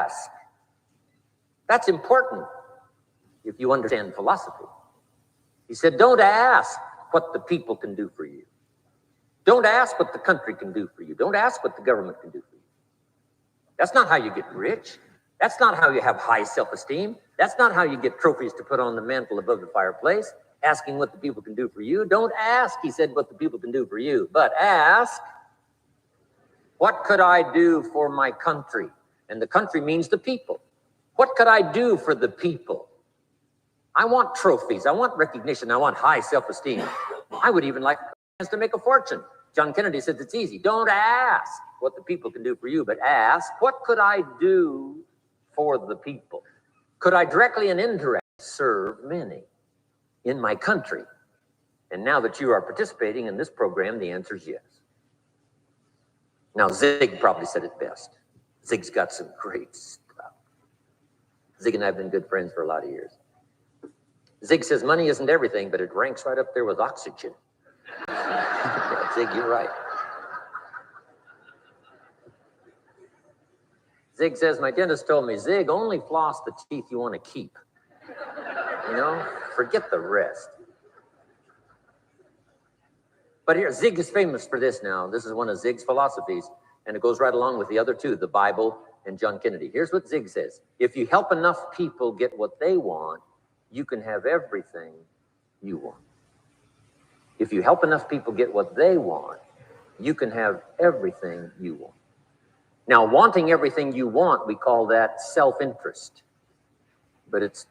ask. That's important if you understand philosophy. He said, don't ask what the people can do for you. Don't ask what the country can do for you. Don't ask what the government can do for you. That's not how you get rich. That's not how you have high self-esteem. That's not how you get trophies to put on the mantle above the fireplace, asking what the people can do for you. Don't ask, he said, what the people can do for you, but ask, what could I do for my country? And the country means the people. What could I do for the people? I want trophies. I want recognition. I want high self-esteem. I would even like to make a fortune. John Kennedy said it's easy. Don't ask what the people can do for you, but ask, what could I do for the people? Could I directly and indirectly serve many in my country? And now that you are participating in this program, the answer is yes. Now, Zig probably said it best. Zig's got some great stuff. Zig and I have been good friends for a lot of years. Zig says money isn't everything, but it ranks right up there with oxygen. Yeah, Zig, you're right. Zig says, my dentist told me, Zig, only floss the teeth you want to keep. You know, forget the rest. But here, Zig is famous for this now. This is one of Zig's philosophies, and it goes right along with the other two, the Bible and John Kennedy. Here's what Zig says. If you help enough people get what they want, you can have everything you want. If you help enough people get what they want, you can have everything you want. Now, wanting everything you want, we call that self-interest. But it's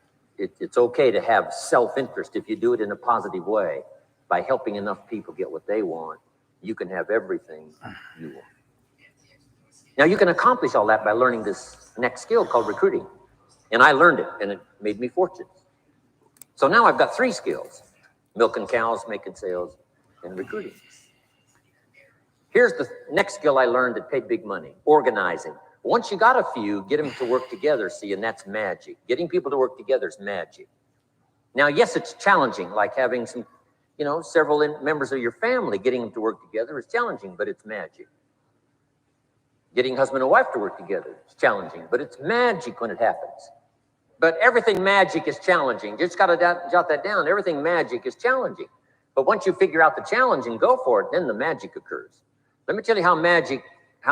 okay to have self-interest if you do it in a positive way. By helping enough people get what they want, you can have everything you want. Now, you can accomplish all that by learning this next skill called recruiting. And I learned it, and it made me fortunate. So now I've got 3 skills: milking cows, making sales, and recruiting. Here's the next skill I learned that paid big money: organizing. Once you got a few, get them to work together, see, and that's magic. Getting people to work together is magic. Now, yes, it's challenging, like having some, several members of your family, getting them to work together is challenging, but it's magic. Getting husband and wife to work together is challenging, but it's magic when it happens. But everything magic is challenging. You just got to jot that down. Everything magic is challenging. But once you figure out the challenge and go for it, then the magic occurs. Let me tell you how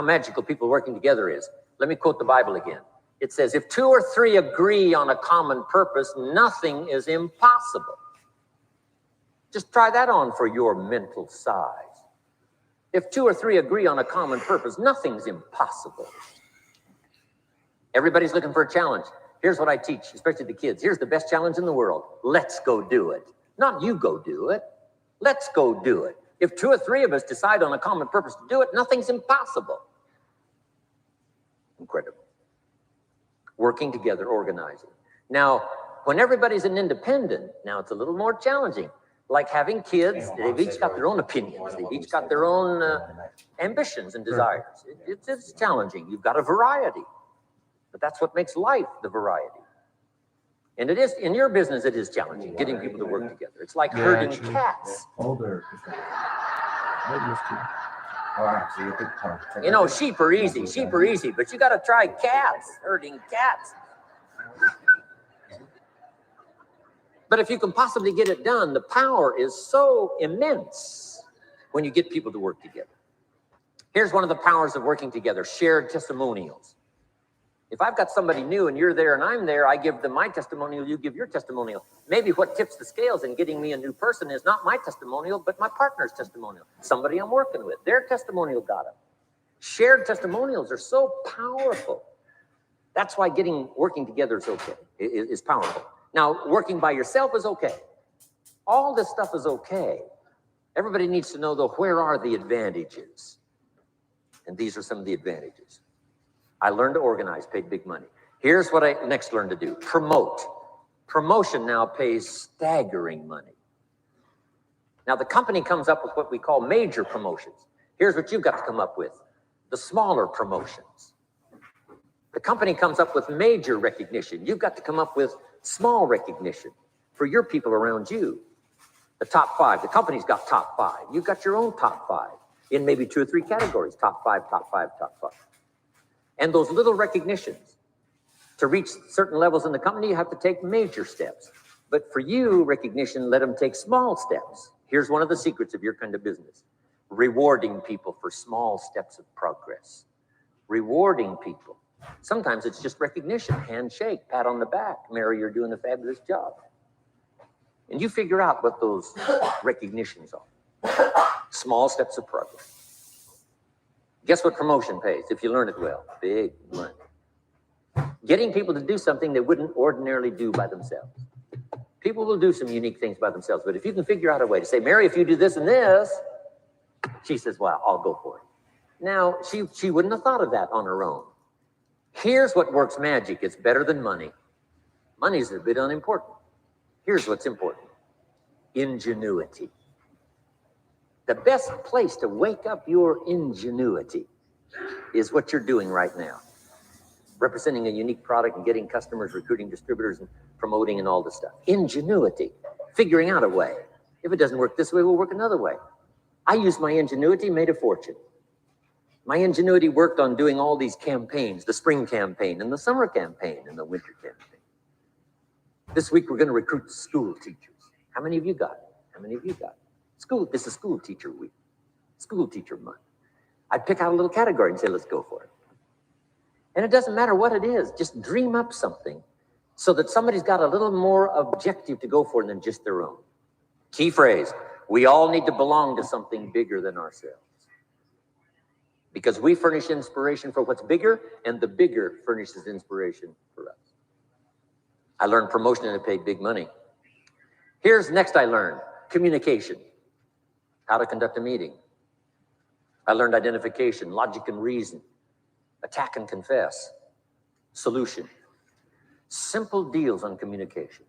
magical people working together is. Let me quote the Bible again. It says, if 2 or 3 agree on a common purpose, nothing is impossible. Just try that on for your mental size. If 2 or 3 agree on a common purpose, nothing's impossible. Everybody's looking for a challenge. Here's what I teach, especially the kids. Here's the best challenge in the world. Let's go do it. Not you go do it. Let's go do it. If 2 or 3 of us decide on a common purpose to do it, nothing's impossible. Incredible. Working together, organizing. Now, when everybody's an independent, now it's a little more challenging. Like having kids, they've each got their own opinions. They've each got their own ambitions and desires. It's challenging. You've got a variety. But that's what makes life the variety. And it is, in your business, it is challenging, getting people to work together. It's like herding cats. Older. Sheep are easy, but you got to try cats, herding cats. But if you can possibly get it done, the power is so immense when you get people to work together. Here's one of the powers of working together: shared testimonials. If I've got somebody new and you're there and I'm there, I give them my testimonial, you give your testimonial. Maybe what tips the scales in getting me a new person is not my testimonial, but my partner's testimonial. Somebody I'm working with, their testimonial got them. Shared testimonials are so powerful. That's why working together is okay, is powerful. Now, working by yourself is okay. All this stuff is okay. Everybody needs to know, though, where are the advantages? And these are some of the advantages. I learned to organize, paid big money. Here's what I next learned to do: promote. Promotion now pays staggering money. Now, the company comes up with what we call major promotions. Here's what you've got to come up with: the smaller promotions. The company comes up with major recognition. You've got to come up with small recognition for your people around you. The top 5. The company's got top 5. You've got your own top 5 in maybe 2 or 3 categories: top 5, top 5, top 5. And those little recognitions, To reach certain levels in the company, you have to take major steps. But for you, recognition, let them take small steps. Here's one of the secrets of your kind of business. Rewarding people for small steps of progress. Rewarding people. Sometimes it's just recognition, handshake, pat on the back. Mary, you're doing a fabulous job. And you figure out what those recognitions are. Small steps of progress. Guess what promotion pays if you learn it well? Big money. Getting people to do something they wouldn't ordinarily do by themselves. People will do some unique things by themselves, but if you can figure out a way to say, Mary, if you do this and this, she says, well, I'll go for it. Now, she wouldn't have thought of that on her own. Here's what works magic. It's better than money. Money's a bit unimportant. Here's what's important. Ingenuity. The best place to wake up your ingenuity is what you're doing right now. Representing a unique product and getting customers, recruiting distributors, and promoting and all this stuff. Ingenuity. Figuring out a way. If it doesn't work this way, we'll work another way. I used my ingenuity, made a fortune. My ingenuity worked on doing all these campaigns, the spring campaign and the summer campaign and the winter campaign. This week, we're going to recruit school teachers. How many of you got it? How many of you got it? This is school teacher week, school teacher month. I'd pick out a little category and say, let's go for it. And it doesn't matter what it is, just dream up something so that somebody's got a little more objective to go for than just their own. Key phrase, we all need to belong to something bigger than ourselves. Because we furnish inspiration for what's bigger, and the bigger furnishes inspiration for us. I learned promotion and it paid big money. Here's next I learned, communication, how to conduct a meeting. I learned identification, logic and reason, attack and confess, solution. Simple deals on communication.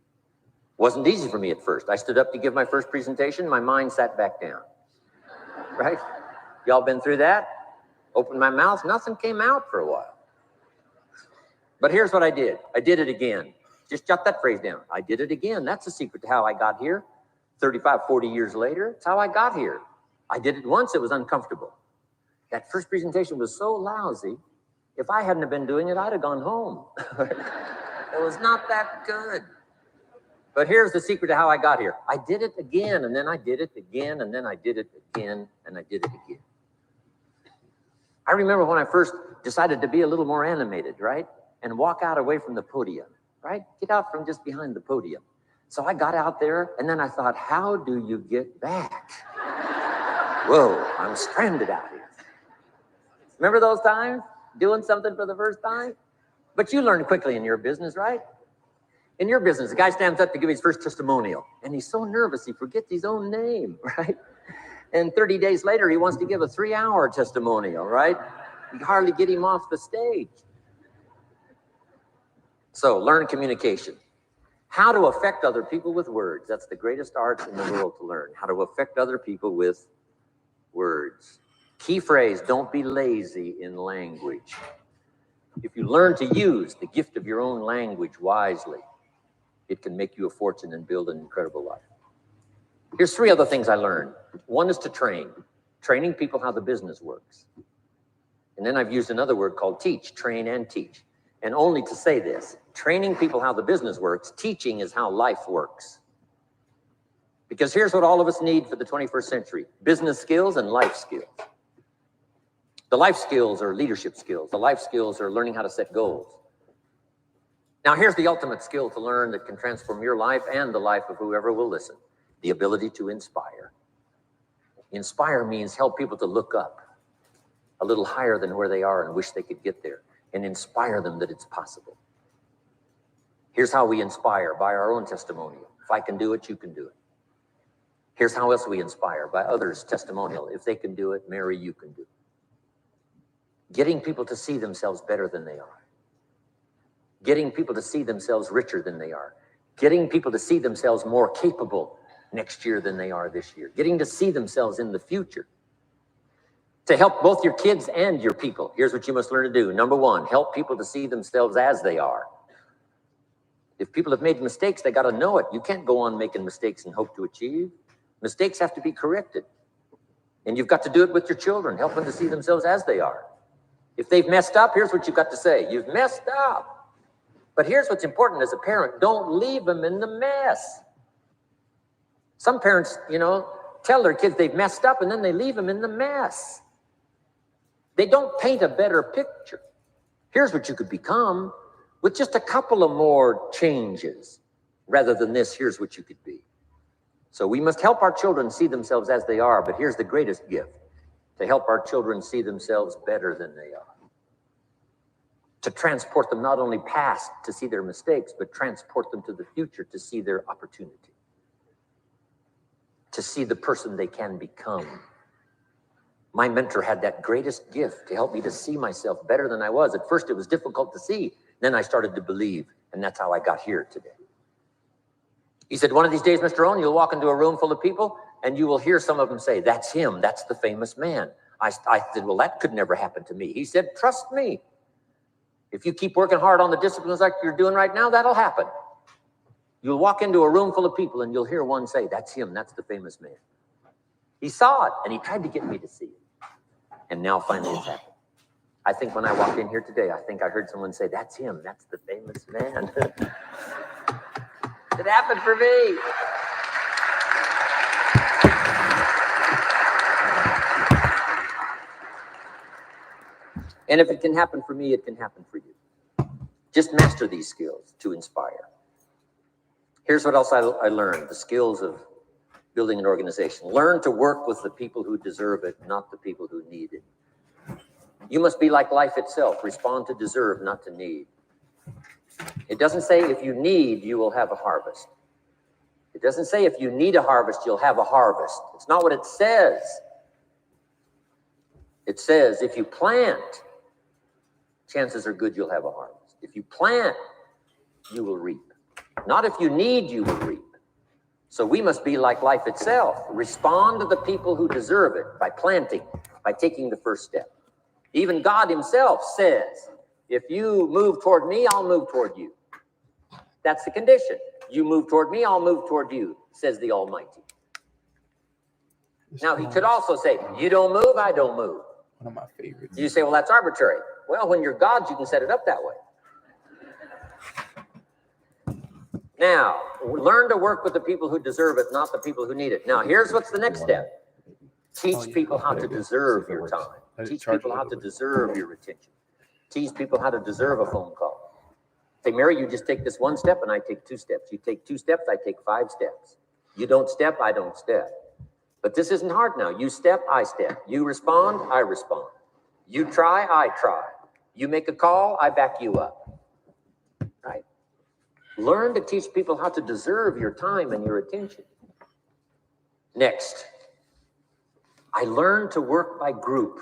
Wasn't easy for me at first. I stood up to give my first presentation, my mind sat back down, right? Y'all been through that? Opened my mouth, nothing came out for a while. But here's what I did. I did it again. Just jot that phrase down. I did it again. That's the secret to how I got here. 35, 40 years later, it's how I got here. I did it once, it was uncomfortable. That first presentation was so lousy, if I hadn't have been doing it, I'd have gone home. It was not that good. But here's the secret to how I got here. I did it again, and then I did it again, and then I did it again, and I did it again. I remember when I first decided to be a little more animated, right? And walk out away from the podium, right? Get out from just behind the podium. So I got out there, and then I thought, how do you get back? Whoa, I'm stranded out here. Remember those times? Doing something for the first time? But you learn quickly in your business, right? In your business, the guy stands up to give his first testimonial, and he's so nervous he forgets his own name, right? And 30 days later, he wants to give a 3-hour testimonial, right? You hardly get him off the stage. So learn communication. How to affect other people with words. That's the greatest art in the world to learn. How to affect other people with words. Key phrase, don't be lazy in language. If you learn to use the gift of your own language wisely, it can make you a fortune and build an incredible life. Here's 3 other things I learned. One is to train. Training people how the business works. And then I've used another word called teach, train and teach. And only to say this, training people how the business works, teaching is how life works. Because here's what all of us need for the 21st century, business skills and life skills. The life skills are leadership skills. The life skills are learning how to set goals. Now here's the ultimate skill to learn that can transform your life and the life of whoever will listen, the ability to inspire. Inspire means help people to look up a little higher than where they are and wish they could get there, and inspire them that it's possible. Here's how we inspire, by our own testimonial. If I can do it, you can do it. Here's how else we inspire, by others' testimonial. If they can do it, Mary, you can do it. Getting people to see themselves better than they are. Getting people to see themselves richer than they are. Getting people to see themselves more capable next year than they are this year. Getting to see themselves in the future. To help both your kids and your people, here's what you must learn to do. Number 1, help people to see themselves as they are. If people have made mistakes, they got to know it. You can't go on making mistakes and hope to achieve. Mistakes have to be corrected. And you've got to do it with your children. Help them to see themselves as they are. If they've messed up, here's what you've got to say. You've messed up. But here's what's important as a parent. Don't leave them in the mess. Some parents, tell their kids they've messed up and then they leave them in the mess. They don't paint a better picture. Here's what you could become with just a couple of more changes. Rather than this, here's what you could be. So we must help our children see themselves as they are, but here's the greatest gift: to help our children see themselves better than they are. To transport them not only past to see their mistakes, but transport them to the future to see their opportunity. To see the person they can become. My mentor had that greatest gift to help me to see myself better than I was. At first, it was difficult to see. Then I started to believe, and that's how I got here today. He said, one of these days, Mr. Owen, you'll walk into a room full of people, and you will hear some of them say, that's him, that's the famous man. I said, well, that could never happen to me. He said, trust me. If you keep working hard on the disciplines like you're doing right now, that'll happen. You'll walk into a room full of people, and you'll hear one say, that's him, that's the famous man. He saw it, and he tried to get me to see it. And now finally it's happened. I think when I walked in here today, I think I heard someone say, that's him, that's the famous man. It happened for me. And if it can happen for me, it can happen for you. Just master these skills to inspire. Here's what else I learned, the skills of building an organization. Learn to work with the people who deserve it, not the people who need it. You must be like life itself. Respond to deserve, not to need. It doesn't say if you need, you will have a harvest. It doesn't say if you need a harvest, you'll have a harvest. It's not what it says. It says if you plant, chances are good you'll have a harvest. If you plant, you will reap. Not if you need, you will reap. So we must be like life itself. Respond to the people who deserve it by planting, by taking the first step. Even God himself says, if you move toward me, I'll move toward you. That's the condition. You move toward me, I'll move toward you, says the Almighty. Now, he could also say, you don't move, I don't move. One of my favorites. You say, well, that's arbitrary. Well, when you're God, you can set it up that way. Now, learn to work with the people who deserve it, not the people who need it. Now, here's what's the next step. Teach people how to deserve your time. Teach people how to deserve your attention. Teach people how to deserve a phone call. Say, Mary, you just take this one step and I take two steps. You take 2 steps, I take 5 steps. You don't step, I don't step. But this isn't hard now. You step, I step. You respond, I respond. You try, I try. You make a call, I back you up. Right? Learn to teach people how to deserve your time and your attention. Next, I learned to work by group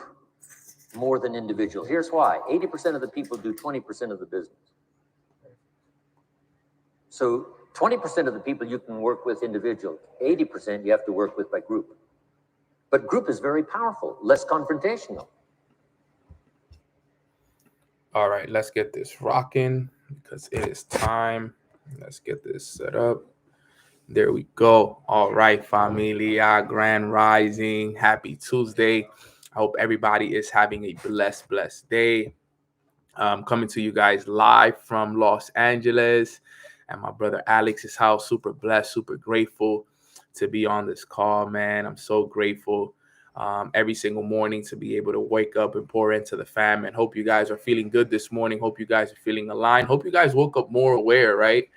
more than individual. Here's why. 80% of the people do 20% of the business. So 20% of the people you can work with individual, 80% you have to work with by group. But group is very powerful, less confrontational. All right, let's get this rocking because it is time. Let's get this set up. There we go. All right, familia, grand rising. Happy Tuesday. I hope everybody is having a blessed day. Coming to you guys live from Los Angeles at my brother Alex's house. Super blessed, super grateful to be on this call, man. I'm so grateful every single morning to be able to wake up and pour into the fam. And hope you guys are feeling good this morning. Hope you guys are feeling aligned. Hope you guys woke up more aware, right?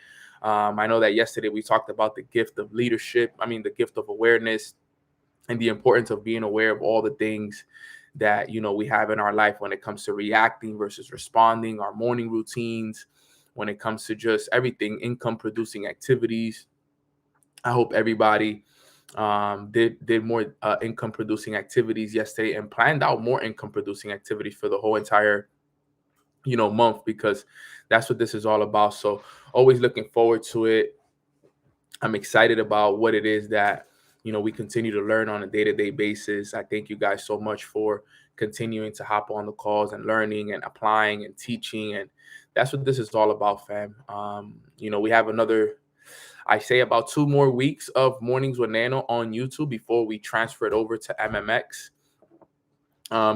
I know that yesterday we talked about the gift of leadership. The gift of awareness and the importance of being aware of all the things that, we have in our life when it comes to reacting versus responding, our morning routines, when it comes to just everything, income producing activities. I hope everybody did more income producing activities yesterday and planned out more income producing activities for the whole entire month, because that's what this is all about. So always looking forward to it. I'm excited about what it is that we continue to learn on a day-to-day basis. I thank you guys so much for continuing to hop on the calls and learning and applying and teaching, and that's what this is all about, fam. We have about 2 more weeks of Mornings with Nano on YouTube before we transfer it over to MMX.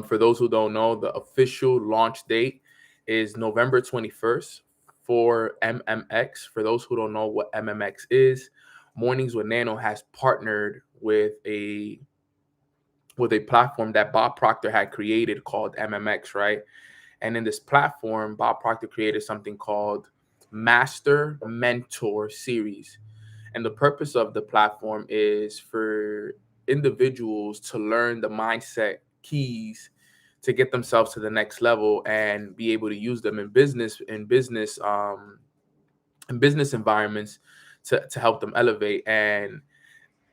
For those who don't know, the official launch date is November 21st for MMX. For those who don't know what MMX is, Mornings with Nano has partnered with a platform that Bob Proctor had created called MMX, right? And in this platform, Bob Proctor created something called Master Mentor Series. And the purpose of the platform is for individuals to learn the mindset keys to get themselves to the next level and be able to use them in business environments to help them elevate. And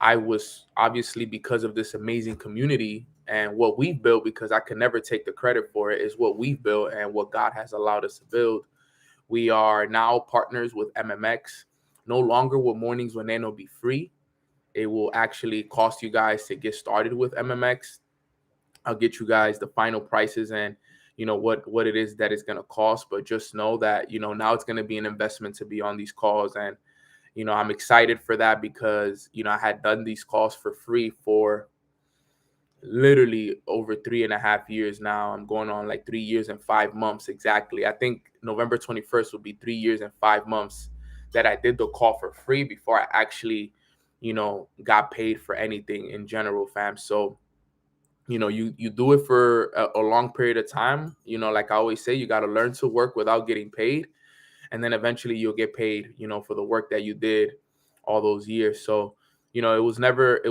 I was obviously, because of this amazing community and what we've built, because I can never take the credit for it, is what we've built and what God has allowed us to build. We are now partners with MMX. No longer will Mornings with Nano be free. It will actually cost you guys to get started with MMX. I'll get you guys the final prices and what it is that it's going to cost. But just know that now it's going to be an investment to be on these calls. And I'm excited for that because I had done these calls for free for literally over 3.5 years now. I'm going on like 3 years and 5 months exactly. I think November 21st will be 3 years and 5 months that I did the call for free before I actually got paid for anything in general, fam. So you do it for a long period of time. Like I always say, you got to learn to work without getting paid, and then eventually you'll get paid for the work that you did all those years. So it was never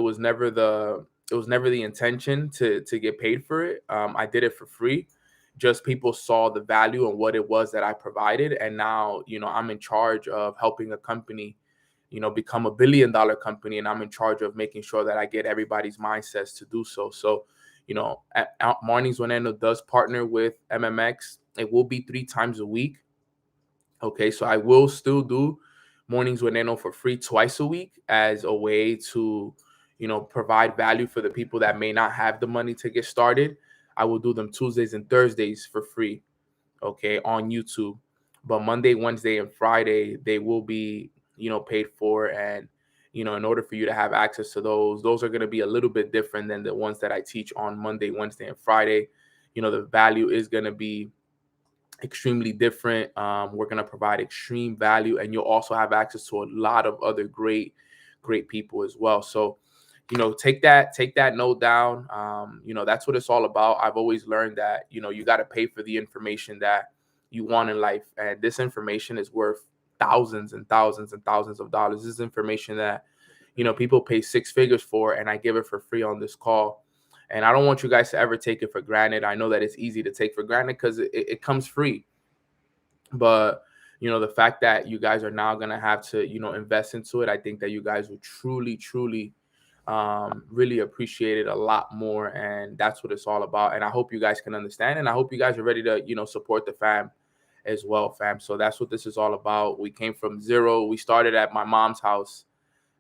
the intention to get paid for it. I did it for free. Just people saw the value and what it was that I provided, and now I'm in charge of helping a company become a billion-dollar company, and I'm in charge of making sure that I get everybody's mindsets to do so. So Mornings with Nano does partner with MMX. It will be 3 times a week. Okay, so I will still do Mornings with Nano for free twice a week as a way to, provide value for the people that may not have the money to get started. I will do them Tuesdays and Thursdays for free, okay, on YouTube. But Monday, Wednesday, and Friday, they will be, paid for. And, in order for you to have access to those are going to be a little bit different than the ones that I teach on Monday, Wednesday, and Friday. The value is going to be extremely different. We're going to provide extreme value, and you'll also have access to a lot of other great people as well. So take that note down. That's what it's all about. I've always learned that you got to pay for the information that you want in life, and this information is worth thousands and thousands and thousands of dollars. This is information that people pay 6 figures for, and I give it for free on this call. And I don't want you guys to ever take it for granted. I know that it's easy to take for granted because it comes free. But, the fact that you guys are now going to have to, invest into it, I think that you guys will truly, truly really appreciate it a lot more. And that's what it's all about. And I hope you guys can understand. And I hope you guys are ready to, support the fam as well, fam. So that's what this is all about. We came from zero. We started at my mom's house.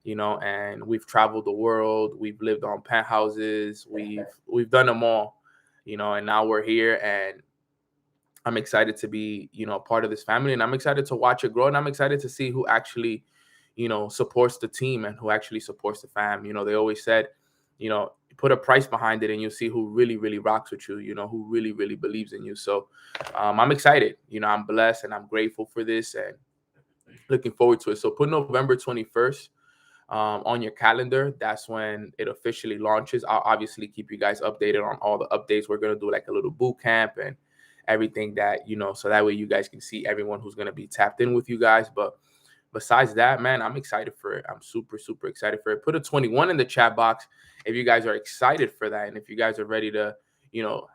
And we've traveled the world. We've lived on penthouses. We've done them all, and now we're here, and I'm excited to be, a part of this family, and I'm excited to watch it grow, and I'm excited to see who actually, supports the team and who actually supports the fam. They always said, put a price behind it and you'll see who really, really rocks with you, who really, really believes in you. So I'm excited, I'm blessed, and I'm grateful for this and looking forward to it. So put November 21st on your calendar. That's when it officially launches. I'll obviously keep you guys updated on all the updates. We're going to do like a little boot camp and everything that, so that way you guys can see everyone who's going to be tapped in with you guys. But besides that, man, I'm excited for it. I'm super, super excited for it. Put a 21 in the chat box if you guys are excited for that. And if you guys are ready to,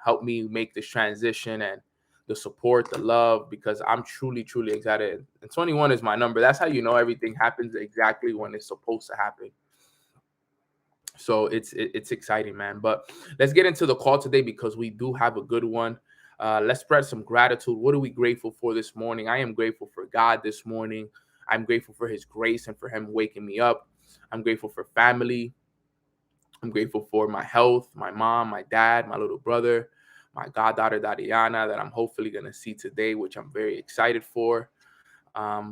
help me make this transition and the support, the love, because I'm truly, truly excited. And 21 is my number. That's how everything happens exactly when it's supposed to happen. So it's exciting, man. But let's get into the call today because we do have a good one. Let's spread some gratitude. What are we grateful for this morning? I am grateful for God this morning. I'm grateful for his grace and for him waking me up. I'm grateful for family. I'm grateful for my health, my mom, my dad, my little brother, my goddaughter, Dariana, that I'm hopefully going to see today, which I'm very excited for.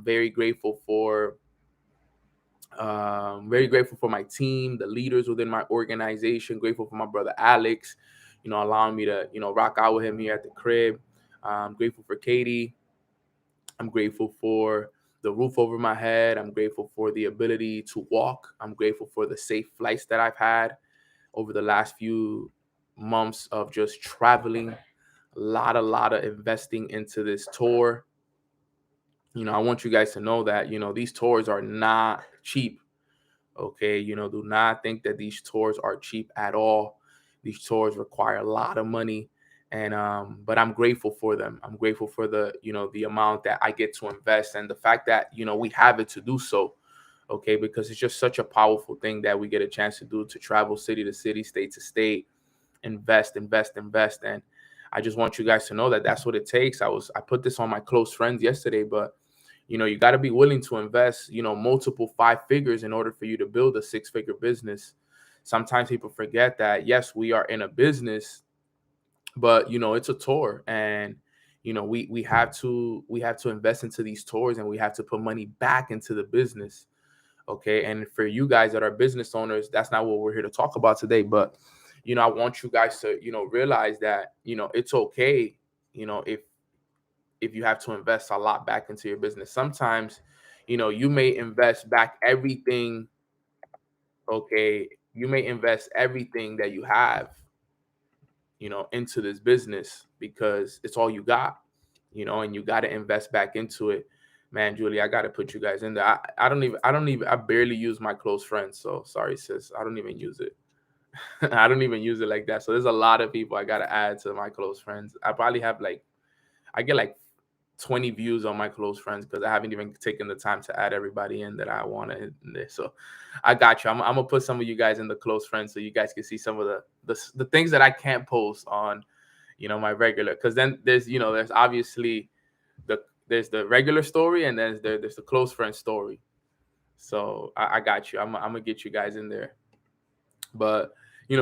Very grateful for my team, the leaders within my organization. Grateful for my brother Alex, allowing me to, rock out with him here at the crib. Grateful for Katie. I'm grateful for the roof over my head. I'm grateful for the ability to walk. I'm grateful for the safe flights that I've had over the last few months of just traveling. A lot of investing into this tour. I want you guys to know that, these tours are not cheap. Okay. Do not think that these tours are cheap at all. These tours require a lot of money. And, but I'm grateful for them. I'm grateful for the amount that I get to invest and the fact that, we have it to do so. Okay. Because it's just such a powerful thing that we get a chance to do, to travel city to city, state to state, invest. And I just want you guys to know that that's what it takes. I put this on my close friends yesterday, but you got to be willing to invest, multiple 5 figures in order for you to build a 6-figure business. Sometimes people forget that, yes, we are in a business, but it's a tour, and we have to invest into these tours, and we have to put money back into the business. Okay. And for you guys that are business owners, that's not what we're here to talk about today. But I want you guys to realize that it's okay, if you have to invest a lot back into your business. Sometimes you may invest back everything. Okay, you may invest everything that you have into this business because it's all you got, and you got to invest back into it. Man, Julie, I got to put you guys in there. I barely use my close friends, so sorry, sis, I don't even use it. I don't even use it like that. So there's a lot of people I got to add to my close friends. I probably have I get 20 views on my close friends because I haven't even taken the time to add everybody in that I want in there. So I got you. I'm gonna put some of you guys in the close friends so you guys can see some of the things that I can't post on my regular, because then there's obviously there's the regular story, and then there's the close friend story. So I got you. I'm gonna get you guys in there. But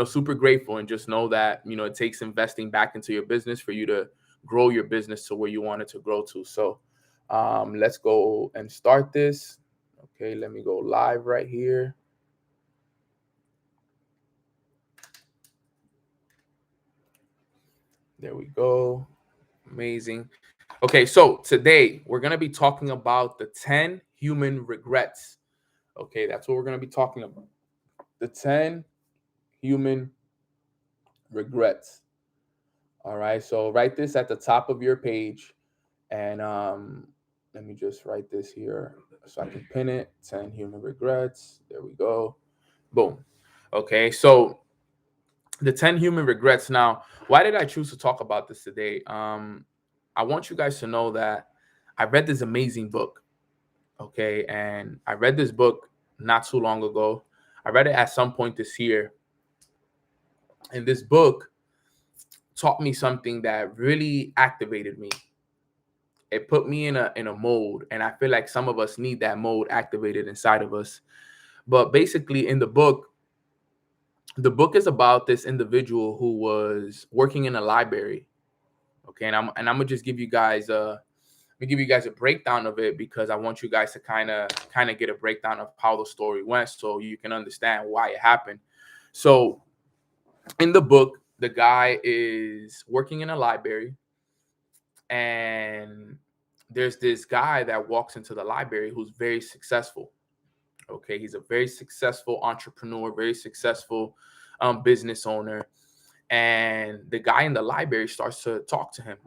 super grateful, and just know that it takes investing back into your business for you to grow your business to where you want it to grow to. So let's go and start this. Okay, let me go live right here. There we go. Amazing. Okay, so today we're going to be talking about the 10 human regrets. Okay, that's what we're going to be talking about. The 10 human regrets. All right, so write this at the top of your page, and let me just write this here so I can pin it. 10 human regrets. There we go. Boom. Okay, so the 10 human regrets. Now, why did I choose to talk about this today? I want you guys to know that I read this amazing book. Okay, and I read this book not too long ago. I read it at some point this year, and this book taught me something that really activated me. It put me in a mode, and I feel like some of us need that mode activated inside of us. But basically, in the book is about this individual who was working in a library. Okay, and I'm gonna just give you guys a breakdown of it, because I want you guys to kind of get a breakdown of how the story went, so you can understand why it happened. So in the book, the guy is working in a library, and there's this guy that walks into the library who's very successful. Okay, he's a very successful entrepreneur, very successful business owner, and the guy in the library starts to talk to him,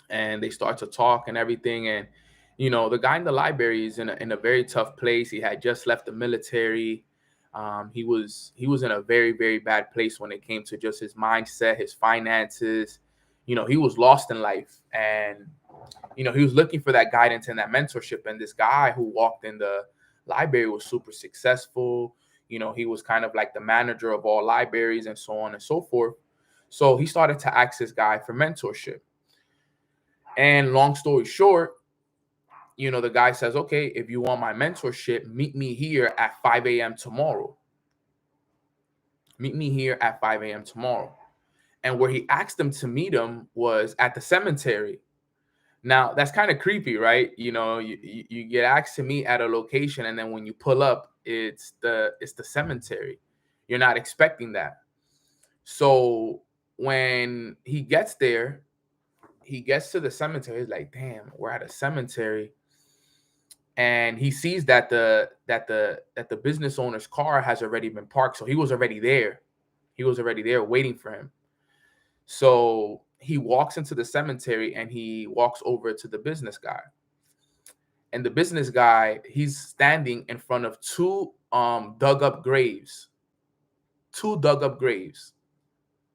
and they start to talk and everything. And the guy in the library is in a very tough place. He had just left the military. He was in a very, very bad place when it came to just his mindset, his finances. He was lost in life, and he was looking for that guidance and that mentorship. And this guy who walked in the library was super successful. He was kind of like the manager of all libraries and so on and so forth. So he started to ask this guy for mentorship. And long story short, the guy says, okay, if you want my mentorship, meet me here at 5 a.m. tomorrow. Meet me here at 5 a.m. tomorrow. And where he asked him to meet him was at the cemetery. Now, that's kind of creepy, right? You get asked to meet at a location, and then when you pull up, it's the cemetery. You're not expecting that. So when he gets there, he gets to the cemetery. He's like, damn, we're at a cemetery. And he sees that the business owner's car has already been parked. So he was already there. He was already there waiting for him. So he walks into the cemetery and he walks over to the business guy. And the business guy, he's standing in front of two dug up graves. Two dug up graves.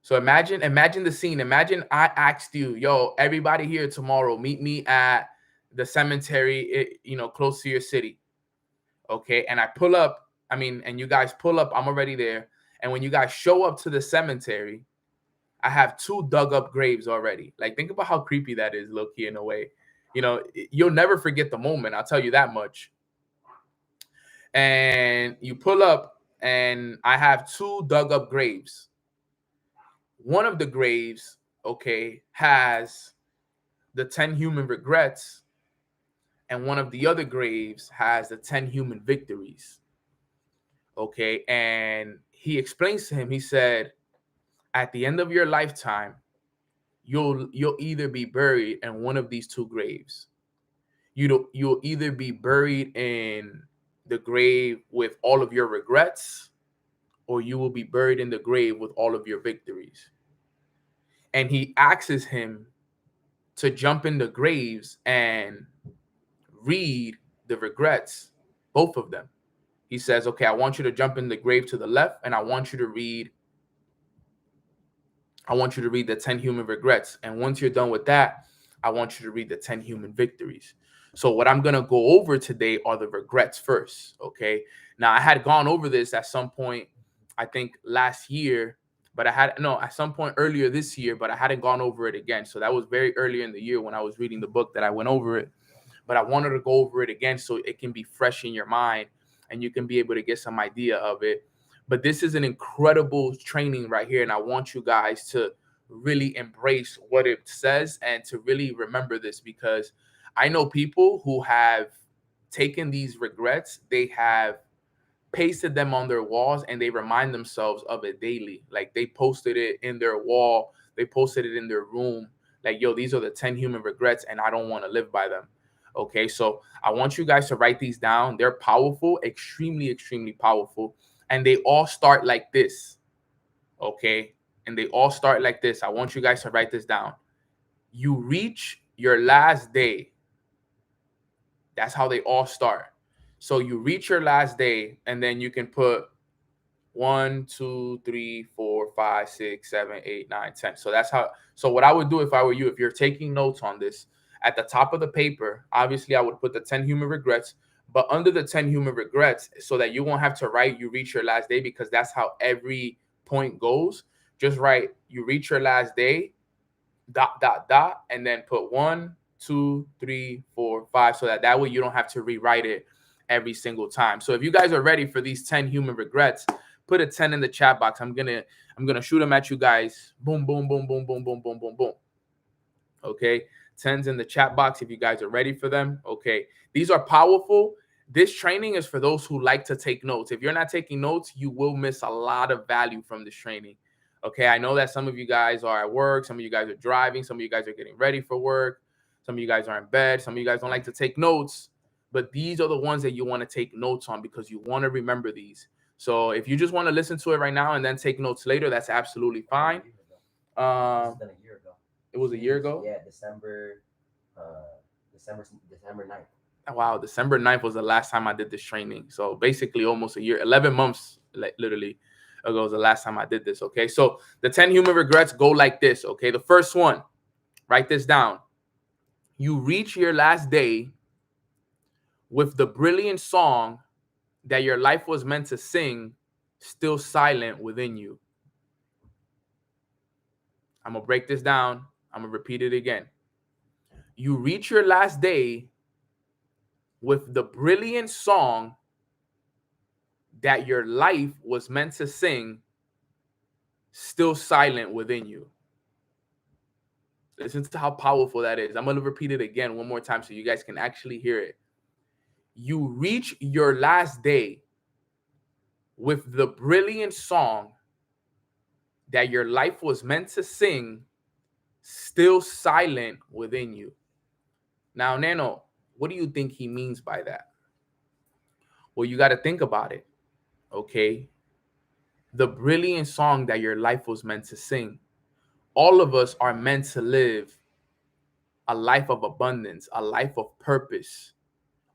So imagine the scene. Imagine I asked you, yo, everybody here tomorrow, meet me at the cemetery, close to your city. Okay. And I pull up, and you guys pull up, I'm already there. And when you guys show up to the cemetery, I have two dug up graves already. Like, think about how creepy that is, low-key, in a way. You'll never forget the moment. I'll tell you that much. And you pull up and I have two dug up graves. One of the graves, okay, has the 10 human regrets, and one of the other graves has the 10 human victories. Okay, and he explains to him, he said, at the end of your lifetime, you'll either be buried in one of these two graves. You'll either be buried in the grave with all of your regrets, or you will be buried in the grave with all of your victories. And he asks him to jump in the graves and read the regrets, both of them. He says, okay, I want you to jump in the grave to the left, and I want you to read the 10 human regrets. And once you're done with that, I want you to read the 10 human victories. So what I'm going to go over today are the regrets first. Okay. Now, I had gone over this at some point, I think last year, but at some point earlier this year, but I hadn't gone over it again. So that was very early in the year when I was reading the book that I went over it. But I wanted to go over it again so it can be fresh in your mind and you can be able to get some idea of it. But this is an incredible training right here. And I want you guys to really embrace what it says and to really remember this, because I know people who have taken these regrets, they have pasted them on their walls, and they remind themselves of it daily. Like, they posted it in their wall, they posted it in their room. Like, yo, these are the 10 human regrets, and I don't want to live by them. Okay, so I want you guys to write these down. They're powerful, extremely, extremely powerful. And they all start like this. Okay, and they all start like this. I want you guys to write this down. You reach your last day. That's how they all start. So you reach your last day, and then you can put 1, 2, 3, 4, 5, 6, 7, 8, 9, 10. So that's how. So what I would do if I were you, if you're taking notes on this, at the top of the paper, obviously I would put the 10 human regrets, but under the 10 human regrets, so that you won't have to write you reach your last day, because that's how every point goes. Just write you reach your last day, ... and then put 1, 2, 3, 4, 5, so that way you don't have to rewrite it every single time. So if you guys are ready for these 10 human regrets, put a 10 in the chat box. I'm gonna shoot them at you guys. Boom, boom, boom, boom, boom, boom, boom, boom, boom. Okay, 10s in the chat box if you guys are ready for them. Okay, these are powerful. This training is for those who like to take notes. If you're not taking notes, you will miss a lot of value from this training. Okay, I know that some of you guys are at work, some of you guys are driving, some of you guys are getting ready for work, some of you guys are in bed, some of you guys don't like to take notes, but these are the ones that you want to take notes on, because you want to remember these. So if you just want to listen to it right now and then take notes later, that's absolutely fine. It's been a year ago. It was a year ago? Yeah, December 9th. Wow, December 9th was the last time I did this training. So basically almost a year, 11 months, literally ago was the last time I did this. Okay, so the 10 human regrets go like this. Okay, the first one, write this down. You reach your last day with the brilliant song that your life was meant to sing still silent within you. I'm going to break this down. I'm going to repeat it again. You reach your last day with the brilliant song that your life was meant to sing still silent within you. Listen to how powerful that is. I'm going to repeat it again one more time so you guys can actually hear it. You reach your last day with the brilliant song that your life was meant to sing still silent within you. Now, Nano, what do you think he means by that? Well, you got to think about it, okay? The brilliant song that your life was meant to sing. All of us are meant to live a life of abundance, a life of purpose.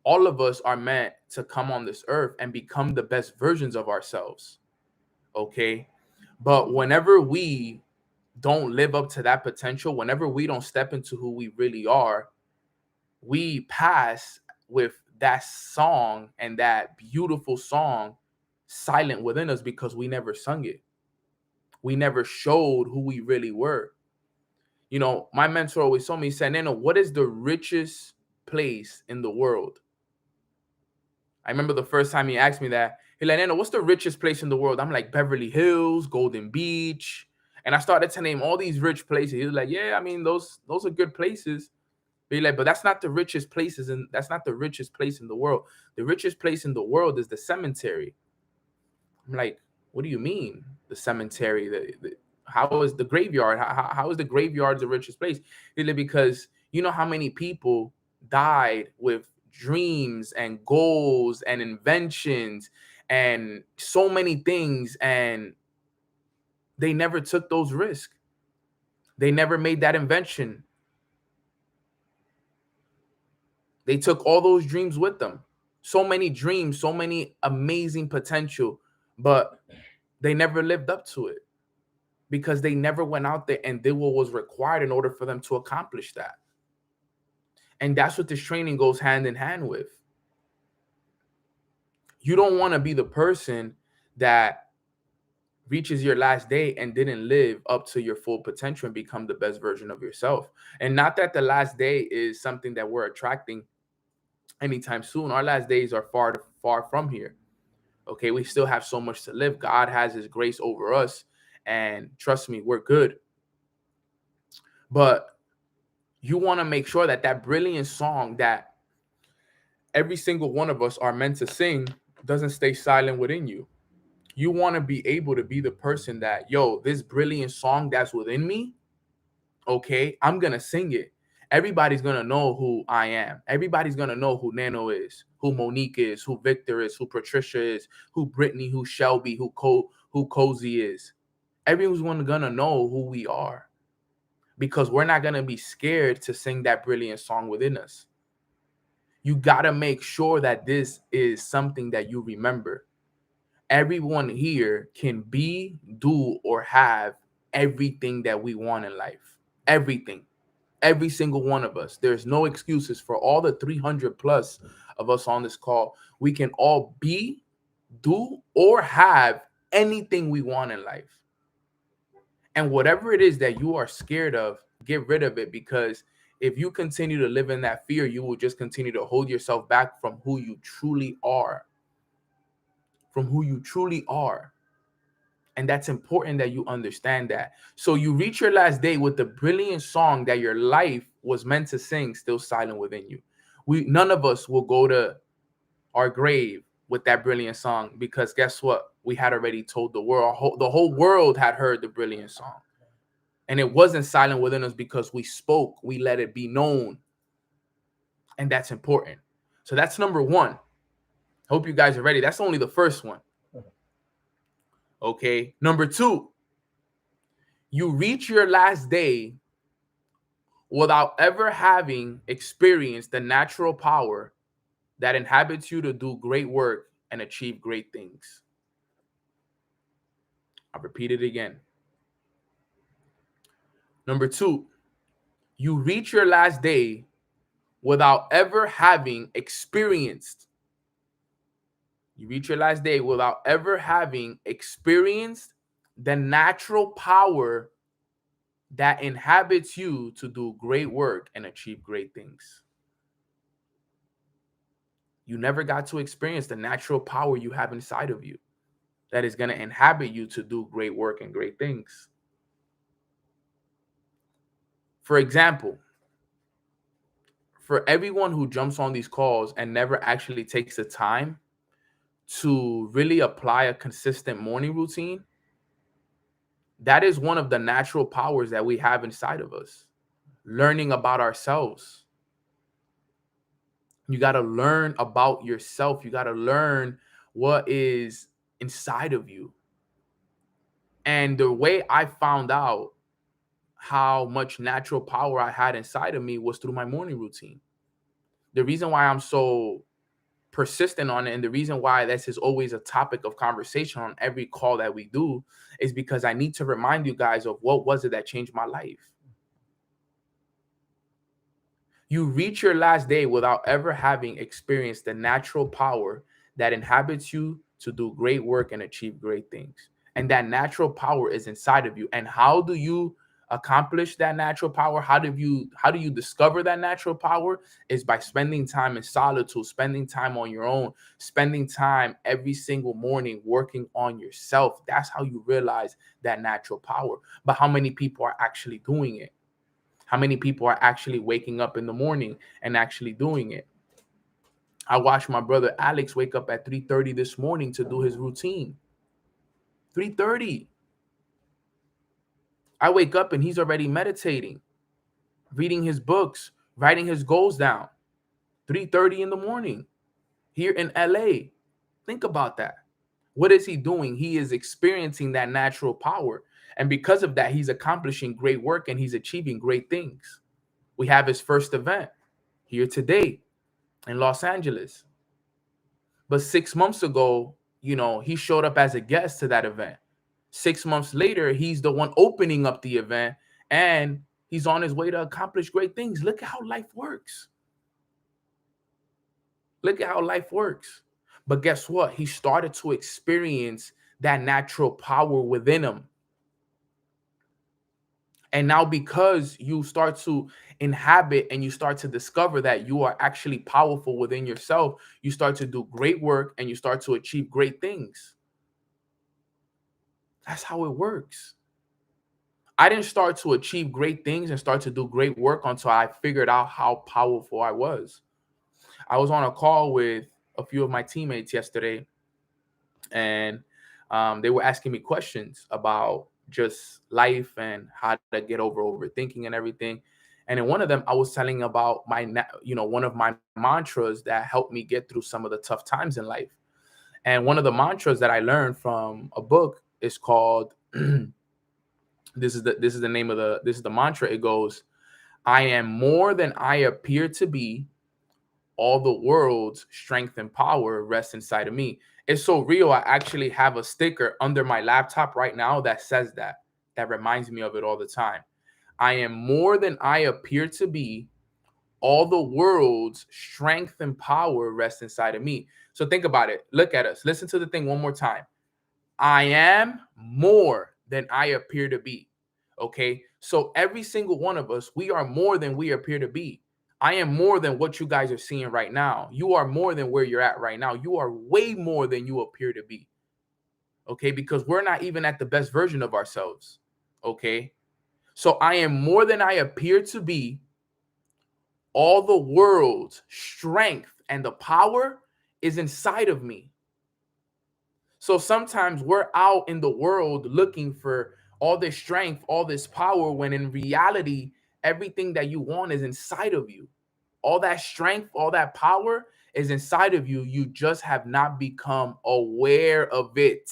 All of us are meant to come on this earth and become the best versions of ourselves, okay? But whenever we don't live up to that potential, whenever we don't step into who we really are, we pass with that song and that beautiful song silent within us because we never sung it. We never showed who we really were. You know, my mentor always told me, he said, Nano, what is the richest place in the world? I remember the first time he asked me that. He's like, Nano, what's the richest place in the world? I'm like, Beverly Hills, Golden Beach. And I started to name all these rich places. He was like, yeah, I mean, those are good places. But he's like, but that's not the richest places, and that's not the richest place in the world. The richest place in the world is the cemetery. I'm like, what do you mean? The cemetery? How is the graveyard? How is the graveyard the richest place? He's like, because you know how many people died with dreams and goals and inventions and so many things, and they never took those risks. They never made that invention. They took all those dreams with them. So many dreams, so many amazing potential, but they never lived up to it because they never went out there and did what was required in order for them to accomplish that. And that's what this training goes hand in hand with. You don't want to be the person that reaches your last day and didn't live up to your full potential and become the best version of yourself. And not that the last day is something that we're attracting anytime soon. Our last days are far, far from here. Okay, we still have so much to live. God has his grace over us. And trust me, we're good. But you want to make sure that that brilliant song that every single one of us are meant to sing doesn't stay silent within you. You want to be able to be the person that, yo, this brilliant song that's within me, okay, I'm going to sing it. Everybody's going to know who I am. Everybody's going to know who Nano is, who Monique is, who Victor is, who Patricia is, who Brittany, who Shelby, who Cozy is. Everyone's going to know who we are because we're not going to be scared to sing that brilliant song within us. You got to make sure that this is something that you remember. Everyone here can be, do, or have everything that we want in life. Everything. Every single one of us. There's no excuses for all the 300 plus of us on this call. We can all be, do, or have anything we want in life. And whatever it is that you are scared of, get rid of it, because if you continue to live in that fear, you will just continue to hold yourself back from who you truly are. From who you truly are. And that's important that you understand that. So you reach your last day with the brilliant song that your life was meant to sing, still silent within you. None of us will go to our grave with that brilliant song, because guess what? We had already told the world, the whole world had heard the brilliant song. And it wasn't silent within us because we spoke, we let it be known. And that's important. So that's number one. Hope you guys are ready. That's only the first one. Okay. Number two, you reach your last day without ever having experienced the natural power that inhabits you to do great work and achieve great things. I'll repeat it again. Number two, you reach your last day without ever having experienced. You reach your last day without ever having experienced the natural power that inhabits you to do great work and achieve great things. You never got to experience the natural power you have inside of you that is going to inhabit you to do great work and great things. For example, for everyone who jumps on these calls and never actually takes the time to really apply a consistent morning routine, That is one of the natural powers that we have inside of us. Learning about ourselves. You got to learn about yourself. You got to learn what is inside of you. And the way I found out how much natural power I had inside of me was through my morning routine. The reason why I'm so persistent on it, and the reason why this is always a topic of conversation on every call that we do, is because I need to remind you guys of what was it that changed my life. You reach your last day without ever having experienced the natural power that inhabits you to do great work and achieve great things. And that natural power is inside of you. And how do you accomplish that natural power? How do you discover that natural power? Is by spending time in solitude, spending time on your own, spending time every single morning working on yourself. That's how you realize that natural power. But how many people are actually doing it? How many people are actually waking up in the morning and actually doing it? I watched my brother Alex wake up at 3:30 this morning to do his routine. 3:30. I wake up and he's already meditating, reading his books, writing his goals down. 3:30 in the morning here in LA. Think about that. What is he doing? He is experiencing that natural power. And because of that, he's accomplishing great work and he's achieving great things. We have his first event here today in Los Angeles. But 6 months ago, he showed up as a guest to that event. 6 months later, he's the one opening up the event and he's on his way to accomplish great things. Look at how life works. Look at how life works. But guess what? He started to experience that natural power within him. And now, because you start to inhabit and you start to discover that you are actually powerful within yourself, you start to do great work and you start to achieve great things. That's how it works. I didn't start to achieve great things and start to do great work until I figured out how powerful I was. I was on a call with a few of my teammates yesterday, and they were asking me questions about just life and how to get over overthinking and everything. And in one of them, I was telling about one of my mantras that helped me get through some of the tough times in life. And one of the mantras that I learned from a book is called this is the mantra. It goes, "I am more than I appear to be. All the world's strength and power rests inside of me." It's so real. I actually have a sticker under my laptop right now that says that reminds me of it all the time. I am more than I appear to be. All the world's strength and power rests inside of me. So think about it. Look at us. Listen to the thing one more time. I am more than I appear to be. Okay. So every single one of us, we are more than we appear to be. I am more than what you guys are seeing right now. You are more than where you're at right now. You are way more than you appear to be. Okay. Because we're not even at the best version of ourselves. Okay. So I am more than I appear to be. All the world's strength and the power is inside of me. So sometimes we're out in the world looking for all this strength, all this power, when in reality, everything that you want is inside of you. All that strength, all that power is inside of you. You just have not become aware of it.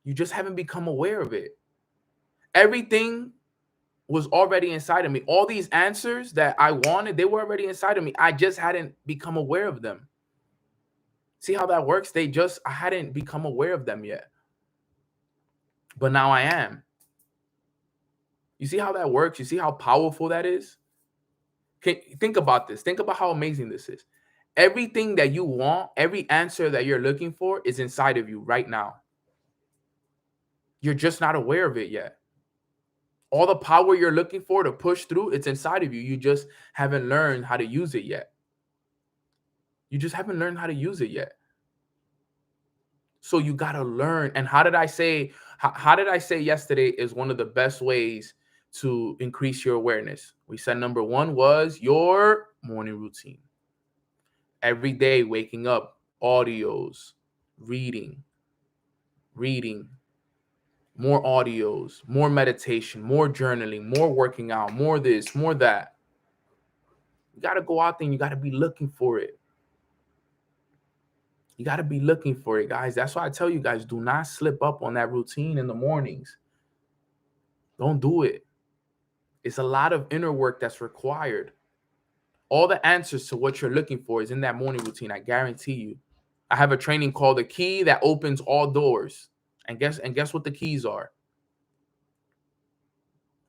You just haven't become aware of it. Everything was already inside of me. All these answers that I wanted, they were already inside of me. I just hadn't become aware of them. See how that works? I hadn't become aware of them yet. But now I am. You see how that works? You see how powerful that is? Think about this. Think about how amazing this is. Everything that you want, every answer that you're looking for is inside of you right now. You're just not aware of it yet. All the power you're looking for to push through, it's inside of you. You just haven't learned how to use it yet. You just haven't learned how to use it yet. So you got to learn. And how did I say yesterday is one of the best ways to increase your awareness? We said number one was your morning routine. Every day, waking up, audios, reading, more audios, more meditation, more journaling, more working out, more this, more that. You got to go out there and you got to be looking for it. You got to be looking for it, guys. That's why I tell you guys, do not slip up on that routine in the mornings. Don't do it. It's a lot of inner work that's required. All the answers to what you're looking for is in that morning routine. I guarantee you. I have a training called The Key That Opens All Doors. And guess what the keys are?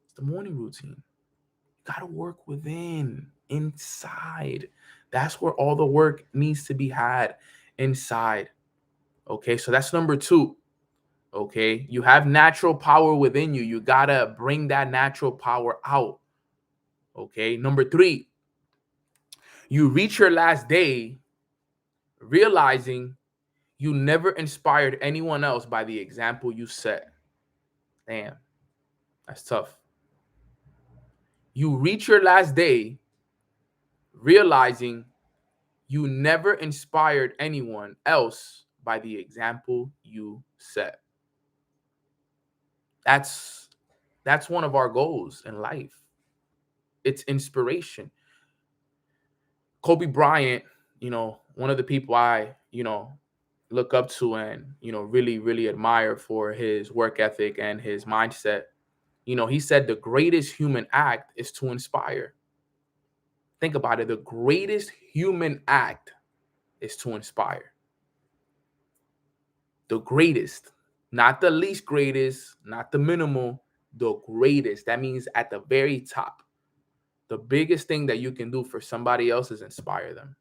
It's the morning routine. You got to work within, inside. That's where all the work needs to be had, inside. Okay, so that's number 2. Okay, you have natural power within you. You got to bring that natural power out. Okay, number 3, you reach your last day realizing you never inspired anyone else by the example you set. Damn, that's tough. You reach your last day realizing you never inspired anyone else by the example you set. That's one of our goals in life. It's inspiration. Kobe Bryant, one of the people I, look up to and, really, really admire for his work ethic and his mindset. He said the greatest human act is to inspire. Think about it. The greatest human act is to inspire. The greatest, not the least greatest, not the minimal, the greatest. That means at the very top. The biggest thing that you can do for somebody else is inspire them.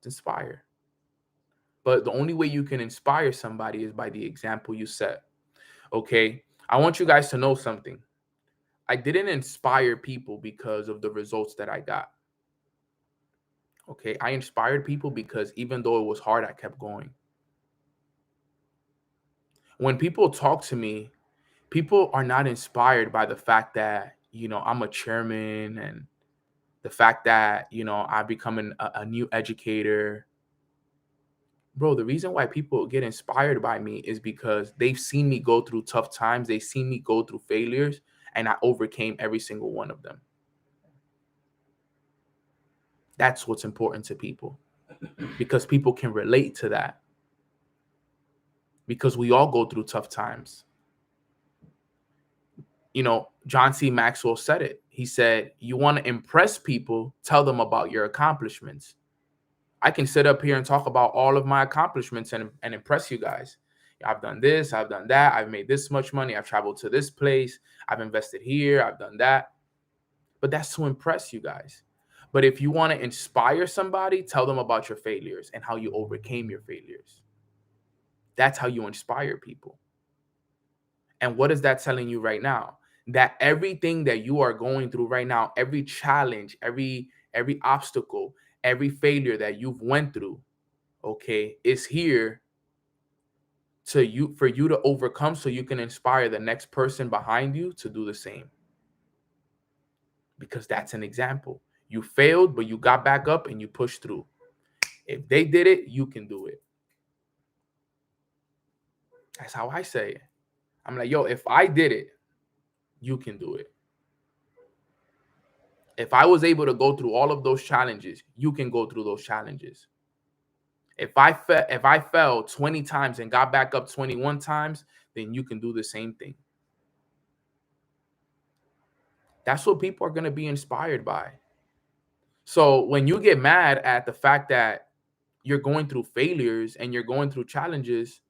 Inspire. But the only way you can inspire somebody is by the example you set. Okay, I want you guys to know something. I didn't inspire people because of the results that I got. Okay, I inspired people because even though it was hard, I kept going. When people talk to me, people are not inspired by the fact that, I'm a chairman and the fact that, I'm becoming a new educator. Bro, the reason why people get inspired by me is because they've seen me go through tough times. They've seen me go through failures, and I overcame every single one of them. That's what's important to people, because people can relate to that, because we all go through tough times. John C. Maxwell said it. He said, you want to impress people, tell them about your accomplishments. I can sit up here and talk about all of my accomplishments and impress you guys. I've done this, I've done that, I've made this much money, I've traveled to this place, I've invested here, I've done that. But that's to impress you guys. But if you want to inspire somebody, tell them about your failures and how you overcame your failures. That's how you inspire people. And what is that telling you right now? That everything that you are going through right now, every challenge, every obstacle, every failure that you've went through, okay, is here for you to overcome, so you can inspire the next person behind you to do the same. Because that's an example. You failed, but you got back up and you pushed through. If they did it, you can do it. That's how I say it. I'm like, yo, if I did it, you can do it. If I was able to go through all of those challenges, you can go through those challenges. If I fell 20 times and got back up 21 times, then you can do the same thing. That's what people are going to be inspired by. So when you get mad at the fact that you're going through failures and you're going through challenges,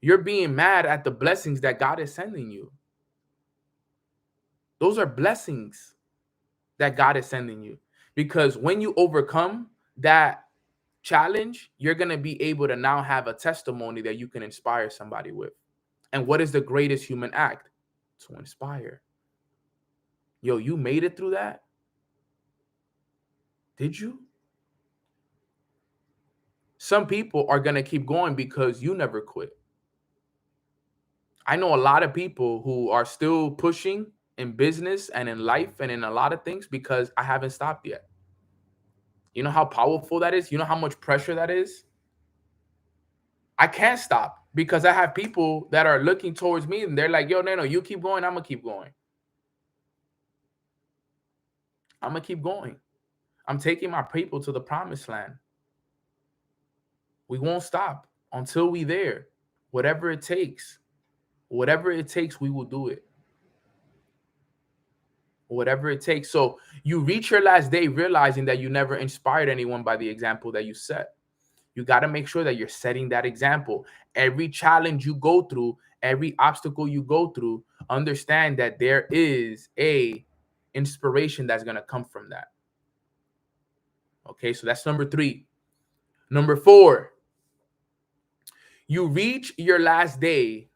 you're being mad at the blessings that God is sending you. Those are blessings that God is sending you. Because when you overcome that challenge, you're going to be able to now have a testimony that you can inspire somebody with. And what is the greatest human act? To inspire. Yo, you made it through that? Did you? Some people are going to keep going because you never quit. I know a lot of people who are still pushing in business and in life and in a lot of things because I haven't stopped yet. You know how powerful that is? You know how much pressure that is? I can't stop. Because I have people that are looking towards me and they're like, yo, Nano, you keep going, I'm gonna keep going. I'm gonna keep going. I'm taking my people to the promised land. We won't stop until we there. Whatever it takes. Whatever it takes, we will do it. Whatever it takes. So you reach your last day realizing that you never inspired anyone by the example that you set. You got to make sure that you're setting that example. Every challenge you go through, every obstacle you go through, understand that there is a inspiration that's going to come from that. Okay, so that's number 3. Number 4, you reach your last day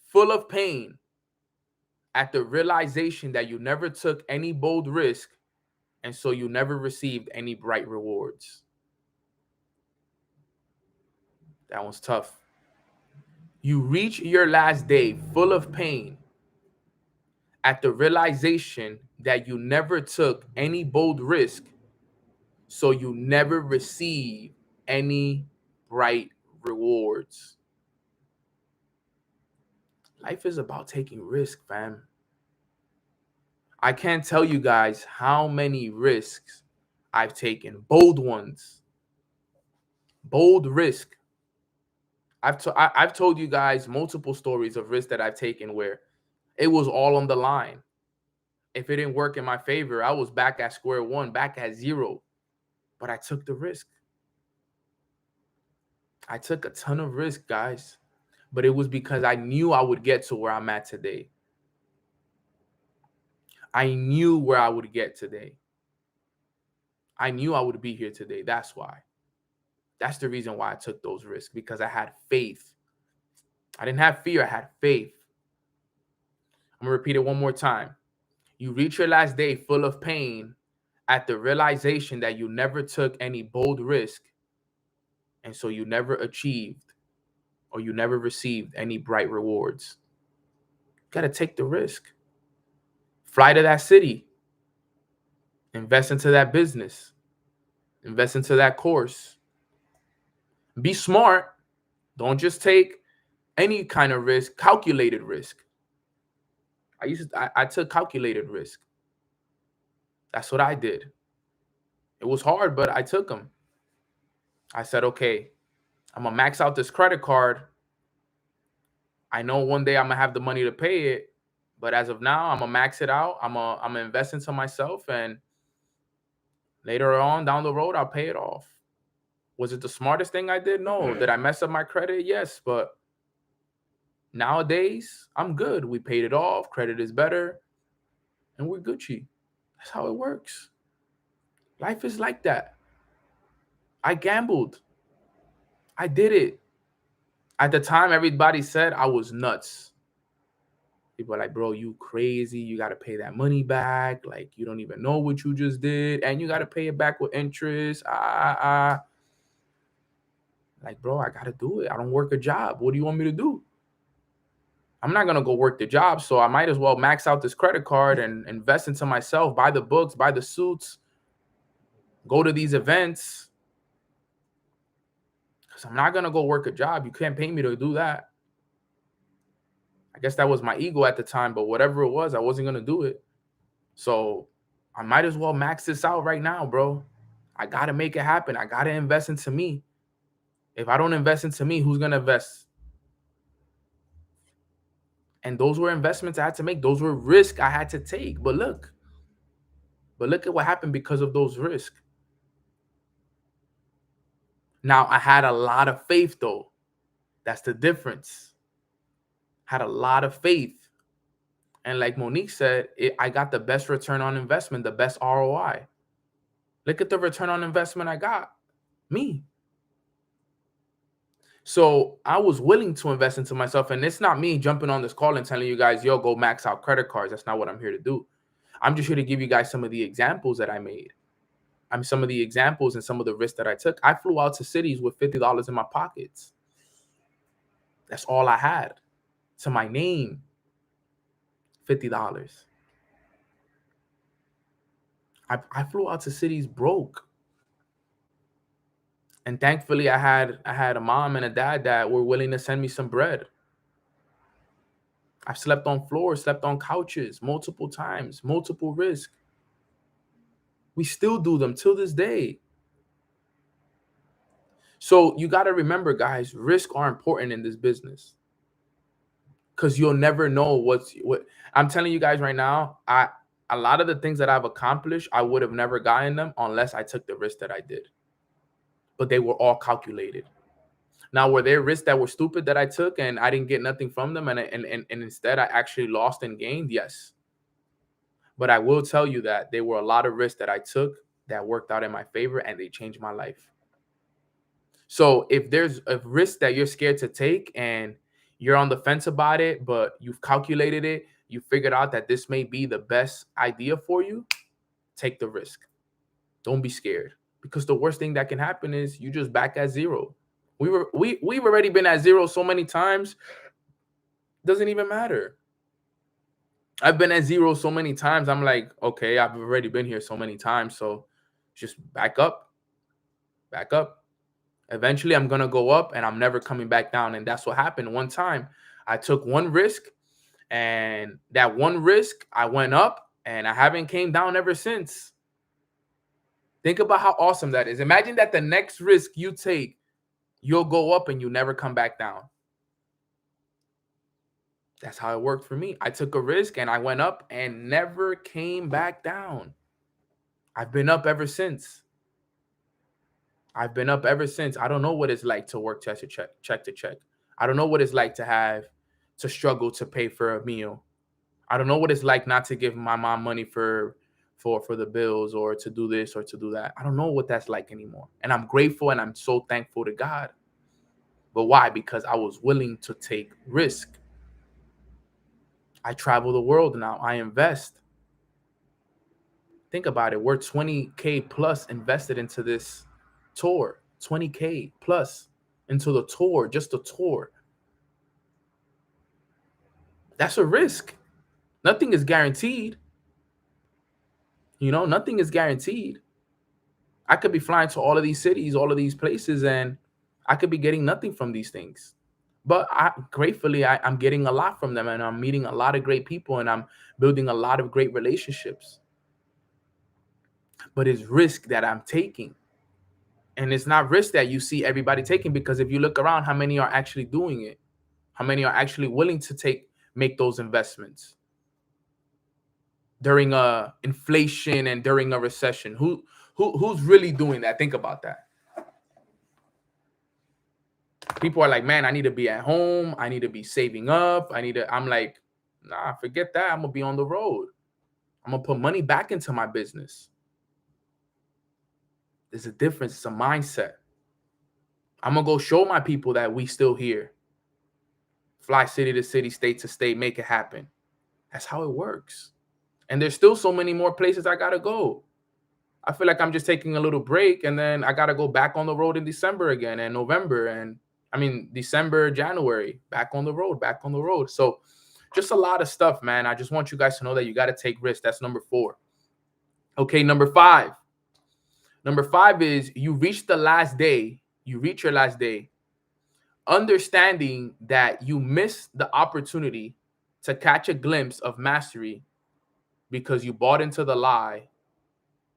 full of pain at the realization that you never took any bold risk, and so you never received any bright rewards. That one's tough. You reach your last day full of pain at the realization that you never took any bold risk, so you never receive any bright rewards. Life is about taking risk, fam. I can't tell you guys how many risks I've taken, bold ones, bold risk. I've told you guys multiple stories of risks that I've taken where it was all on the line. If it didn't work in my favor, I was back at square one, back at zero. But I took the risk. I took a ton of risk, guys. But it was because I knew I would get to where I'm at today. I knew where I would get today. I knew I would be here today. That's why. That's the reason why I took those risks, because I had faith. I didn't have fear. I had faith. I'm going to repeat it one more time. You reach your last day full of pain at the realization that you never took any bold risk, and so you never achieved or you never received any bright rewards. You got to take the risk. Fly to that city. Invest into that business. Invest into that course. Be smart. Don't just take any kind of risk, calculated risk. I took calculated risk. That's what I did. It was hard, but I took them. I said, okay, I'm going to max out this credit card. I know one day I'm going to have the money to pay it, but as of now, I'm going to max it out. I'm going to invest into myself, and later on down the road, I'll pay it off. Was it the smartest thing I did? No. Did I mess up my credit? Yes, but nowadays, I'm good. We paid it off. Credit is better, and we're Gucci. That's how it works. Life is like that. I gambled. I did it. At the time, everybody said I was nuts. People are like, bro, you crazy. You got to pay that money back. Like, you don't even know what you just did. And you got to pay it back with interest. Like, bro, I got to do it. I don't work a job. What do you want me to do? I'm not going to go work the job. So I might as well max out this credit card and invest into myself, buy the books, buy the suits, go to these events. Because I'm not going to go work a job. You can't pay me to do that. I guess that was my ego at the time, but whatever it was, I wasn't going to do it. So I might as well max this out right now, bro. I got to make it happen. I got to invest into me. If I don't invest into me, who's going to invest? And those were investments I had to make. Those were risks I had to take. But look at what happened because of those risks. Now, I had a lot of faith, though. That's the difference. Had a lot of faith. And like Monique said, I got the best return on investment, the best ROI. Look at the return on investment I got. Me. So I was willing to invest into myself. And it's not me jumping on this call and telling you guys, yo, go max out credit cards. That's not what I'm here to do. I'm just here to give you guys some of the examples that I made. Some of the examples and some of the risks that I took. I flew out to cities with $50 in my pockets. That's all I had. To my name, $50. I flew out to cities broke. And thankfully, I had a mom and a dad that were willing to send me some bread. I've slept on floors, slept on couches multiple times, multiple risks. We still do them till this day. So you got to remember, guys, risks are important in this business because you'll never know what I'm telling you guys right now. A lot of the things that I've accomplished, I would have never gotten them unless I took the risk that I did. But they were all calculated. Now, were there risks that were stupid that I took and I didn't get nothing from them, and instead I actually lost and gained? Yes. But I will tell you that there were a lot of risks that I took that worked out in my favor and they changed my life. So if there's a risk that you're scared to take and you're on the fence about it, but you've calculated it, you figured out that this may be the best idea for you, take the risk. Don't be scared, because the worst thing that can happen is you just back at zero. We've already been at zero so many times. Doesn't even matter. I've been at zero so many times. I'm like, okay, I've already been here so many times, so just back up. Back up. Eventually, I'm going to go up and I'm never coming back down. And that's what happened. One time, I took one risk, and that one risk, I went up and I haven't came down ever since. Think about how awesome that is. Imagine that the next risk you take, you'll go up and you never come back down. That's how it worked for me. I took a risk and I went up and never came back down. I've been up ever since. I've been up ever since. I don't know what it's like to work check to check. I don't know what it's like to struggle to pay for a meal. I don't know what it's like not to give my mom money for the bills, or to do this or to do that. I don't know what that's like anymore. And I'm grateful and I'm so thankful to God. But why? Because I was willing to take risk. I travel the world now. I invest. Think about it. We're 20K plus invested into this tour. 20K plus into the tour, just the tour. That's a risk. Nothing is guaranteed. Nothing is guaranteed. I could be flying to all of these cities, all of these places, and I could be getting nothing from these things. But gratefully, I'm getting a lot from them, and I'm meeting a lot of great people, and I'm building a lot of great relationships. But it's risk that I'm taking. And it's not risk that you see everybody taking, because if you look around, how many are actually doing it? How many are actually willing to make those investments during a inflation and during a recession? Who's really doing that? Think about that. People are like, man, I need to be at home. I need to be saving up. I'm like, nah, forget that. I'm gonna be on the road. I'm gonna put money back into my business. There's a difference. It's a mindset. I'm gonna go show my people that we still here. Fly city to city, state to state, make it happen. That's how it works. And there's still so many more places I gotta go. I feel like I'm just taking a little break, and then I gotta go back on the road in December again, and November, and December, January, back on the road. So just a lot of stuff, man. I just want you guys to know that you got to take risks. That's number 4. Okay, number 5. Number 5 is you reach your last day, understanding that you missed the opportunity to catch a glimpse of mastery because you bought into the lie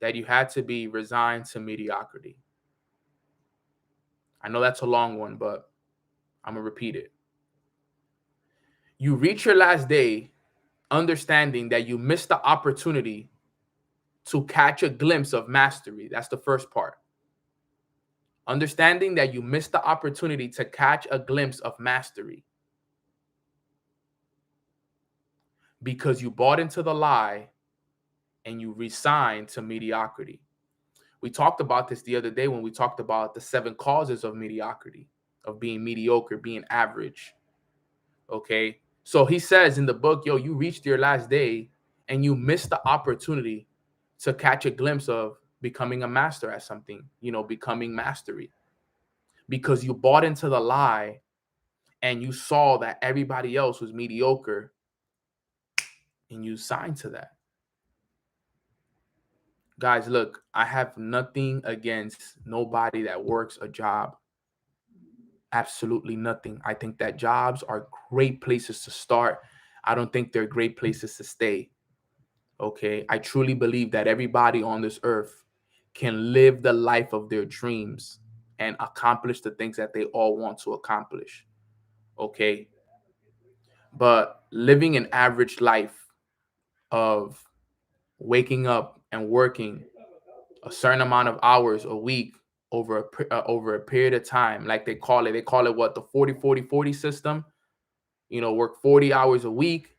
that you had to be resigned to mediocrity. I know that's a long one, but I'm going to repeat it. You reach your last day understanding that you missed the opportunity to catch a glimpse of mastery. That's the first part. Understanding that you missed the opportunity to catch a glimpse of mastery because you bought into the lie and you resigned to mediocrity. We talked about this the other day when we talked about the 7 causes of mediocrity, of being mediocre, being average. Okay. So he says in the book, you reached your last day and you missed the opportunity to catch a glimpse of becoming a master at something, becoming mastery, because you bought into the lie and you saw that everybody else was mediocre and you signed to that. Guys, look, I have nothing against nobody that works a job. Absolutely nothing. I think that jobs are great places to start. I don't think they're great places to stay. Okay. I truly believe that everybody on this earth can live the life of their dreams and accomplish the things that they all want to accomplish. Okay. But living an average life of waking up and working a certain amount of hours a week over a period of time, like they call it what, the 40 system. Work 40 hours a week,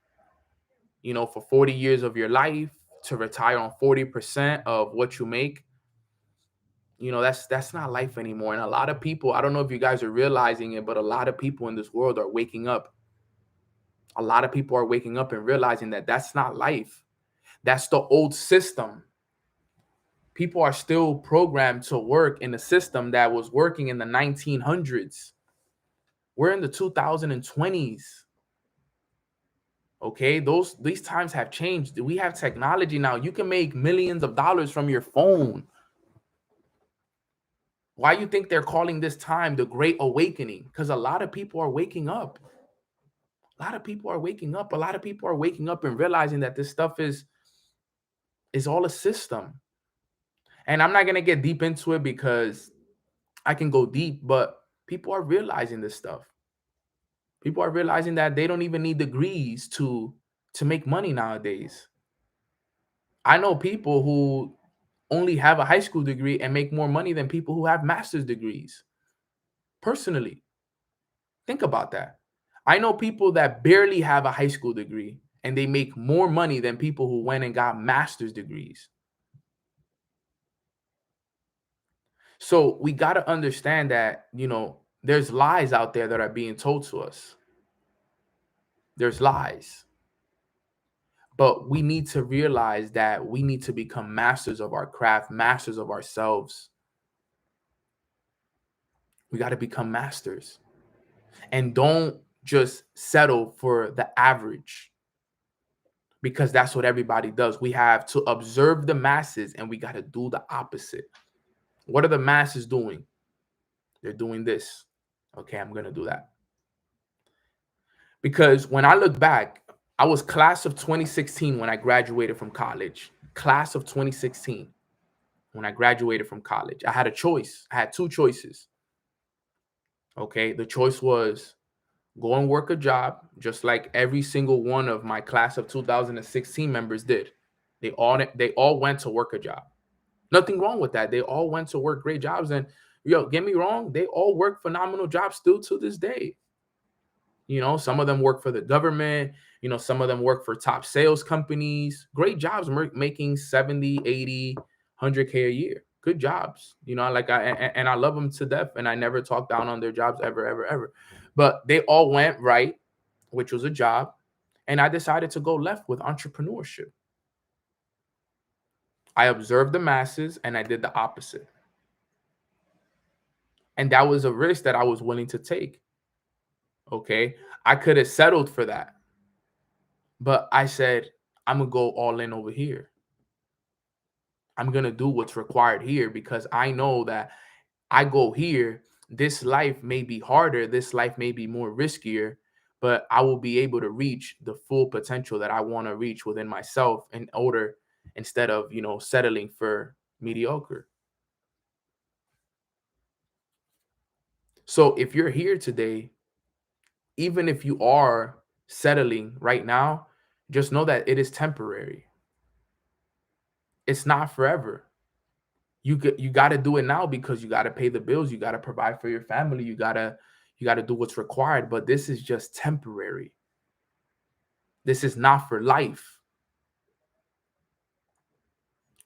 for 40 years of your life, to retire on 40% of what you make. That's not life anymore. And a lot of people, I don't know if you guys are realizing it, but a lot of people in this world are waking up. A lot of people are waking up and realizing that that's not life. That's the old system. People are still programmed to work in a system that was working in the 1900s. We're in the 2020s. Okay, these times have changed. We have technology now. You can make millions of dollars from your phone. Why you think they're calling this time the Great Awakening? Because a lot of people are waking up. A lot of people are waking up. A lot of people are waking up and realizing that this stuff is all a system. And I'm not gonna get deep into it because I can go deep, but people are realizing this stuff. People are realizing that they don't even need degrees to make money nowadays. I know people who only have a high school degree and make more money than people who have master's degrees. Personally, think about that. I know people that barely have a high school degree and they make more money than people who went and got master's degrees. So we got to understand that, there's lies out there that are being told to us. There's lies. But we need to realize that we need to become masters of our craft, masters of ourselves. We got to become masters. And don't just settle for the average, because that's what everybody does. We have to observe the masses and we got to do the opposite. What are the masses doing? They're doing this. Okay, I'm going to do that. Because when I look back, I was class of 2016 when I graduated from college. Class of 2016 when I graduated from college. I had a choice. I had two choices. Okay, the choice was go and work a job, just like every single one of my class of 2016 members did. They all went to work a job. Nothing wrong with that. They all went to work great jobs. And get me wrong, they all work phenomenal jobs still to this day. Some of them work for the government. Some of them work for top sales companies. Great jobs, making 70, 80, 100K a year. Good jobs. I love them to death, and I never talk down on their jobs ever, ever, ever. But they all went right, which was a job, and I decided to go left with entrepreneurship. I observed the masses and I did the opposite. And that was a risk that I was willing to take. Okay. I could have settled for that. But I said, I'm going to go all in over here. I'm going to do what's required here, because I know that I go here, this life may be harder. This life may be more riskier, but I will be able to reach the full potential that I want to reach within myself instead of, settling for mediocre. So if you're here today, even if you are settling right now, just know that it is temporary. It's not forever. You got to do it now because you got to pay the bills. You got to provide for your family. You got to do what's required. But this is just temporary. This is not for life.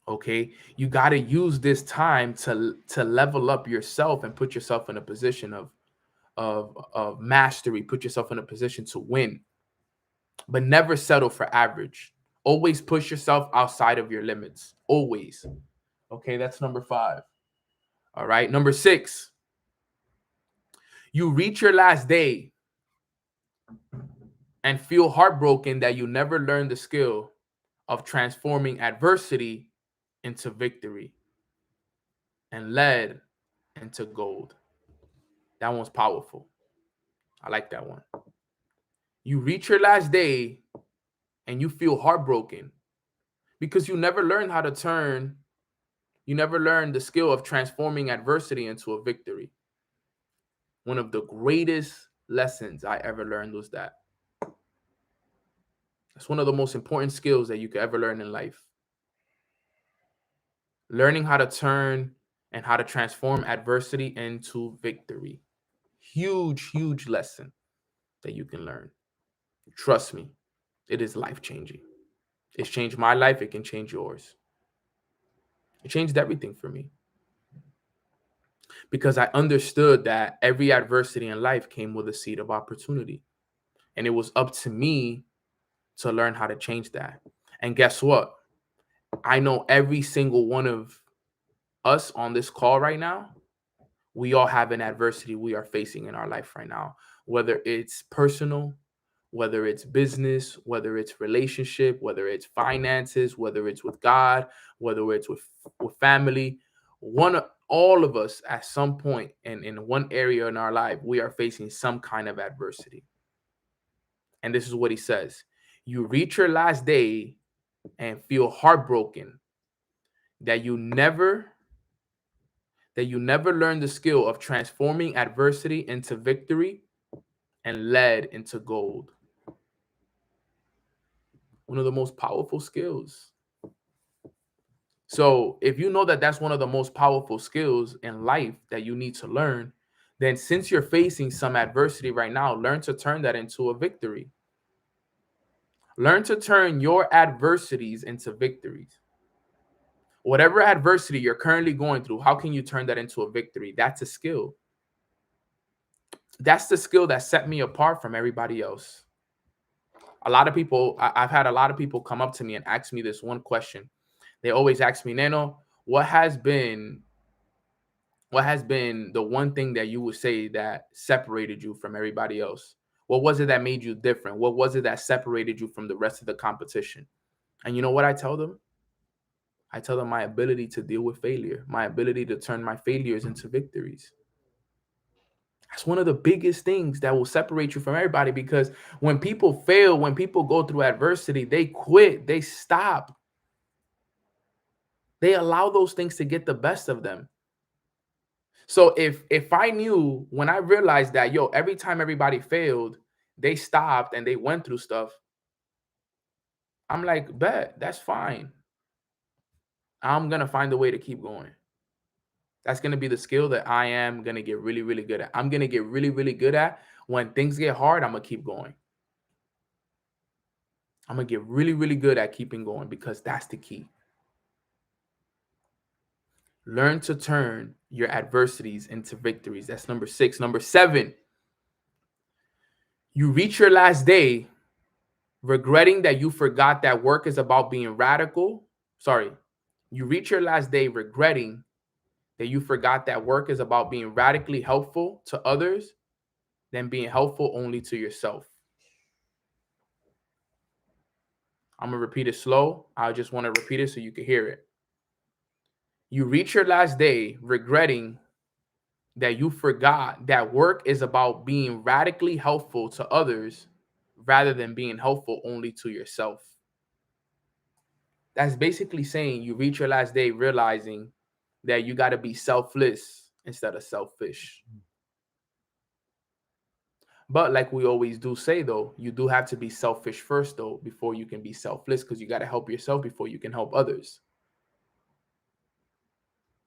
Okay, you got to use this time to level up yourself and put yourself in a position of mastery. Put yourself in a position to win. But never settle for average. Always push yourself outside of your limits. Always. Okay, that's number 5. All right, number 6. You reach your last day and feel heartbroken that you never learned the skill of transforming adversity into victory and led into gold. That one's powerful. I like that one. You reach your last day and you feel heartbroken because you never learned the skill of transforming adversity into a victory. One of the greatest lessons I ever learned was that. It's one of the most important skills that you could ever learn in life. Learning how to turn and how to transform adversity into victory. Huge, huge lesson that you can learn. Trust me, it is life-changing. It's changed my life. It can change yours. It changed everything for me because I understood that every adversity in life came with a seed of opportunity. And it was up to me to learn how to change that. And guess what? I know every single one of us on this call right now, we all have an adversity we are facing in our life right now, whether it's personal, whether it's business, whether it's relationship, whether it's finances, whether it's with God, whether it's with family. All of us at some point and in one area in our life, we are facing some kind of adversity. And this is what he says. You reach your last day and feel heartbroken that you never learned the skill of transforming adversity into victory and led into gold. One of the most powerful skills. So if you know that that's one of the most powerful skills in life that you need to learn, then since you're facing some adversity right now, learn to turn that into a victory. Learn to turn your adversities into victories. Whatever adversity you're currently going through, how can you turn that into a victory? That's a skill. That's the skill that set me apart from everybody else. A lot of people, I've had a lot of people come up to me and ask me this one question. They always ask me, Nano, what has been the one thing that you would say that separated you from everybody else? What was it that made you different? What was it that separated you from the rest of the competition? And you know what I tell them? I tell them my ability to deal with failure, my ability to turn my failures into victories. That's one of the biggest things that will separate you from everybody, because when people fail, when people go through adversity, they quit, they stop. They allow those things to get the best of them. So if I knew, when I realized that, every time everybody failed, they stopped and they went through stuff, I'm like, bet, that's fine. I'm going to find a way to keep going. That's going to be the skill that I am going to get really, really good at. I'm going to get really, really good at when things get hard, I'm going to keep going. I'm going to get really, really good at keeping going, because that's the key. Learn to turn your adversities into victories. That's number 6. Number 7, you reach your last day regretting that you forgot that work is about being radical. Sorry. You reach your last day regretting that you forgot that work is about being radically helpful to others than being helpful only to yourself. I'm going to repeat it slow. I just want to repeat it so you can hear it. You reach your last day regretting that you forgot that work is about being radically helpful to others rather than being helpful only to yourself. That's basically saying you reach your last day realizing that you got to be selfless instead of selfish. But like we always do say, though, you do have to be selfish first, though, before you can be selfless, because you got to help yourself before you can help others.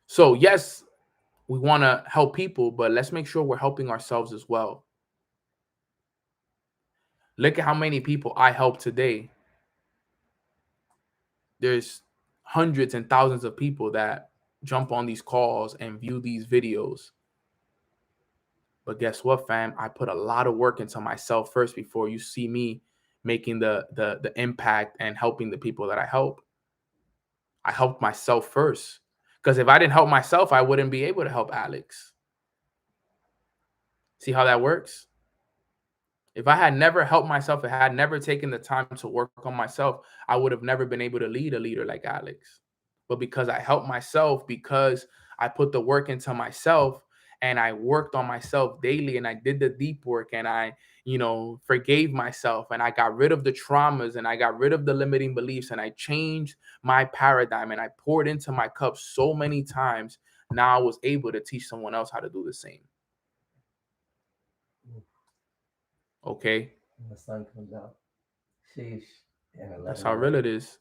So yes, we want to help people, but let's make sure we're helping ourselves as well. Look at how many people I help today. There's hundreds and thousands of people that jump on these calls and view these videos. But guess what, fam? I put a lot of work into myself first before you see me making the impact and helping the people that I help. I helped myself first. Because if I didn't help myself, I wouldn't be able to help Alex. See how that works? If I had never helped myself, if I had never taken the time to work on myself, I would have never been able to lead a leader like Alex. but because I helped myself, because I put the work into myself and I worked on myself daily and I did the deep work and I, forgave myself and I got rid of the traumas and I got rid of the limiting beliefs and I changed my paradigm and I poured into my cup so many times. Now I was able to teach someone else how to do the same. Okay. When the sun comes out. Sheesh. Damn, That's how real it is.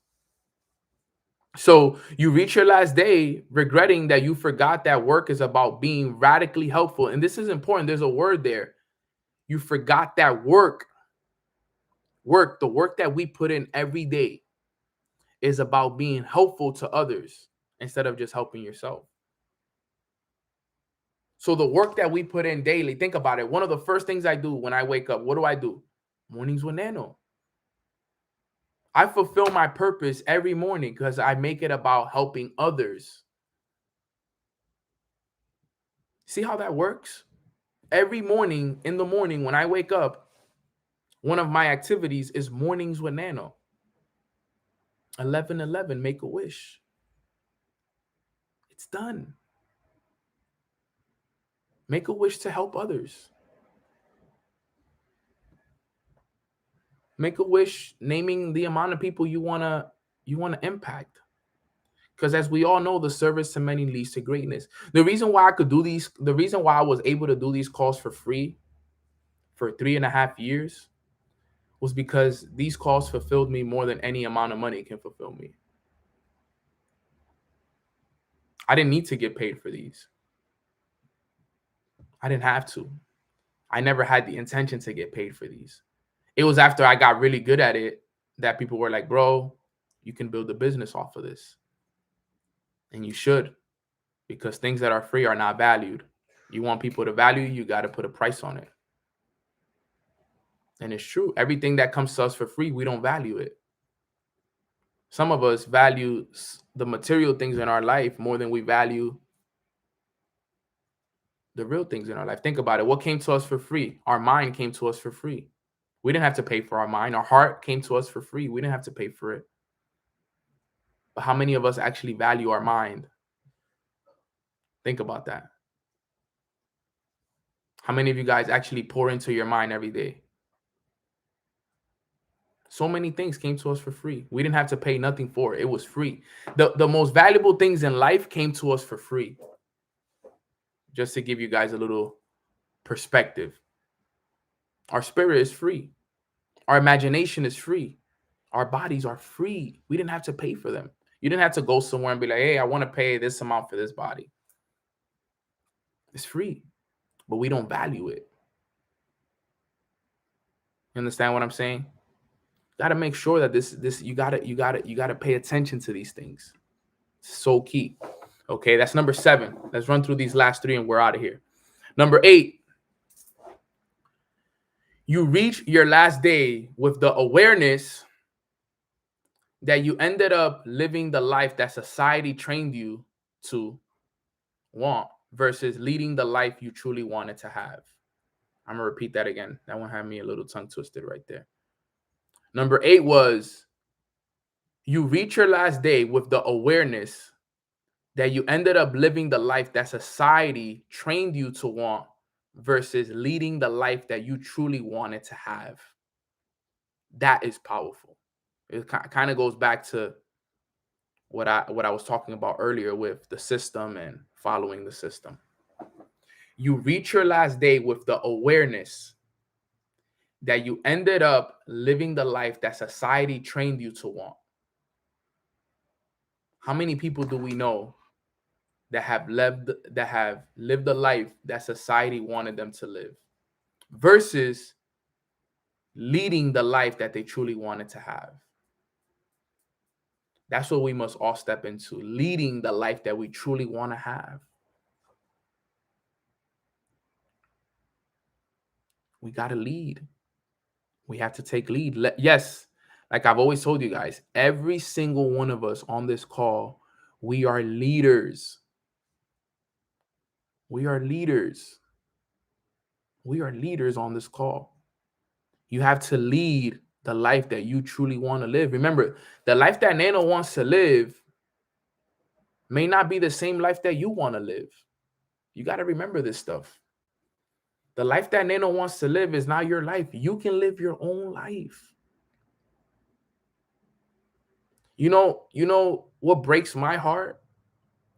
So you reach your last day regretting that you forgot that work is about being radically helpful. And this is important. There's a word there. You forgot that work, the work that we put in every day is about being helpful to others instead of just helping yourself. So the work that we put in daily, think about it. One of the first things I do when I wake up, what do? Mornings with Nano. I fulfill my purpose every morning because I make it about helping others. See how that works? Every morning, in the morning, when I wake up, one of my activities is Mornings with Nano. 11:11, make a wish. It's done. Make a wish to help others. Make a wish naming the amount of people you wanna impact. Because as we all know, the service to many leads to greatness. The reason why I was able to do these calls for free for 3.5 years was because these calls fulfilled me more than any amount of money can fulfill me. I didn't need to get paid for these. I didn't have to. I never had the intention to get paid for these. It was after I got really good at it that people were like, bro, you can build a business off of this. And you should, because things that are free are not valued. You want people to value you, got to put a price on it. And it's true. Everything that comes to us for free, we don't value it. Some of us value the material things in our life more than we value the real things in our life. Think about it. What came to us for free? Our mind came to us for free. We didn't have to pay for our mind. Our heart came to us for free. We didn't have to pay for it. But how many of us actually value our mind? Think about that. How many of you guys actually pour into your mind every day? So many things came to us for free. We didn't have to pay nothing for it. It was free. The most valuable things in life came to us for free. Just to give you guys a little perspective. Our spirit is free. Our imagination is free. Our bodies are free. We didn't have to pay for them. You didn't have to go somewhere and be like, hey, I want to pay this amount for this body. It's free, but we don't value it. You understand what I'm saying? Got to make sure that this you gotta pay attention to these things. It's so key. Okay, that's number 7. Let's run through these last 3 and we're out of here. Number 8. You reach your last day with the awareness that you ended up living the life that society trained you to want versus leading the life you truly wanted to have. I'm going to repeat that again. That one had me a little tongue twisted right there. Number 8 was you reach your last day with the awareness that you ended up living the life that society trained you to want versus leading the life that you truly wanted to have. That is powerful. It kind of goes back to what I was talking about earlier with the system and following the system. You reach your last day with the awareness that you ended up living the life that society trained you to want. How many people do we know that have lived the life that society wanted them to live versus leading the life that they truly wanted to have? That's what we must all step into, leading the life that we truly want to have. We got to lead. We have to take lead. Yes, like I've always told you guys, every single one of us on this call, we are leaders. We are leaders. We are leaders on this call. You have to lead the life that you truly want to live. Remember, the life that Nano wants to live may not be the same life that you want to live. You got to remember this stuff. The life that Nano wants to live is not your life. You can live your own life. You know what breaks my heart?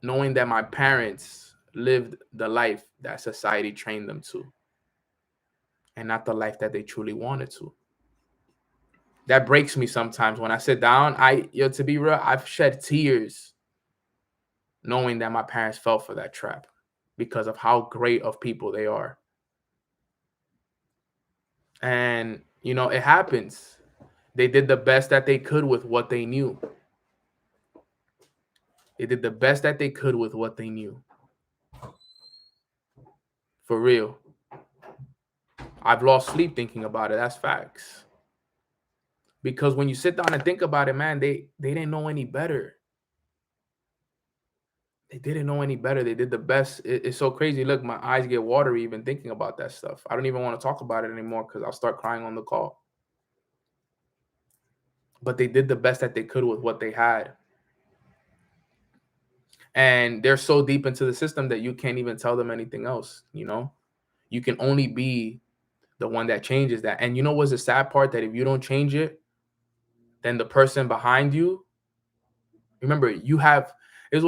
Knowing that my parents lived the life that society trained them to, and not the life that they truly wanted to. That breaks me sometimes when I sit down. To be real, I've shed tears knowing that my parents fell for that trap because of how great of people they are. And, it happens. They did the best that they could with what they knew. They did the best that they could with what they knew. For real. I've lost sleep thinking about it. That's facts. Because when you sit down and think about it, man, they didn't know any better. They didn't know any better. They did the best. It's so crazy. Look, my eyes get watery even thinking about that stuff. I don't even want to talk about it anymore because I'll start crying on the call. But they did the best that they could with what they had. And they're so deep into the system that you can't even tell them anything else, You can only be the one that changes that. And you know what's the sad part? That if you don't change it, then the person behind you, remember, you have, this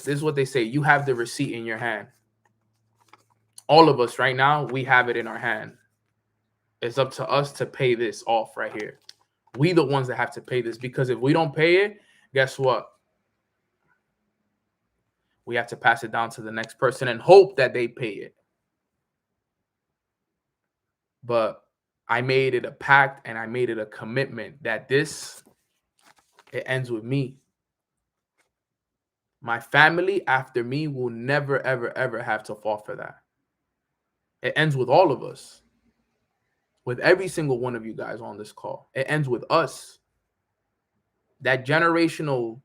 is what they say, you have the receipt in your hand. All of us right now, we have it in our hand. It's up to us to pay this off right here. We the ones that have to pay this, because if we don't pay it, guess what? We have to pass it down to the next person and hope that they pay it. But I made it a pact and I made it a commitment that it ends with me. My family after me will never, ever, ever have to fall for that. It ends with all of us. With every single one of you guys on this call. It ends with us. That generational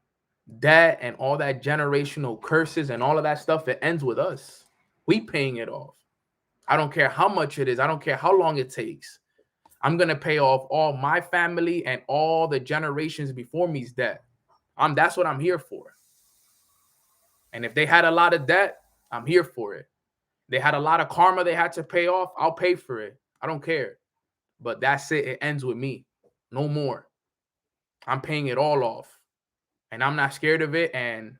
debt and all that generational curses and all of that stuff, it ends with us. We paying it off. I don't care how much it is. I don't care how long it takes. I'm going to pay off all my family and all the generations before me's debt. That's what I'm here for. And if they had a lot of debt, I'm here for it. They had a lot of karma they had to pay off, I'll pay for it. I don't care. But that's it. It ends with me. No more. I'm paying it all off. And I'm not scared of it, and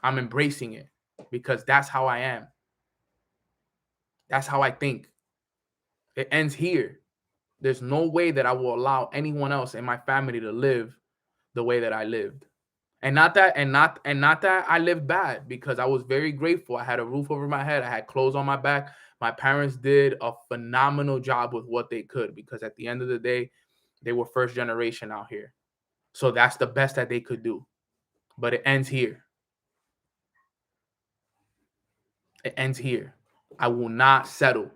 I'm embracing it because that's how I am. That's how I think. It ends here. There's no way that I will allow anyone else in my family to live the way that I lived. And not that I lived bad, because I was very grateful. I had a roof over my head. I had clothes on my back. My parents did a phenomenal job with what they could, because at the end of the day, they were first generation out here. So that's the best that they could do. But it ends here. It ends here. I will not settle.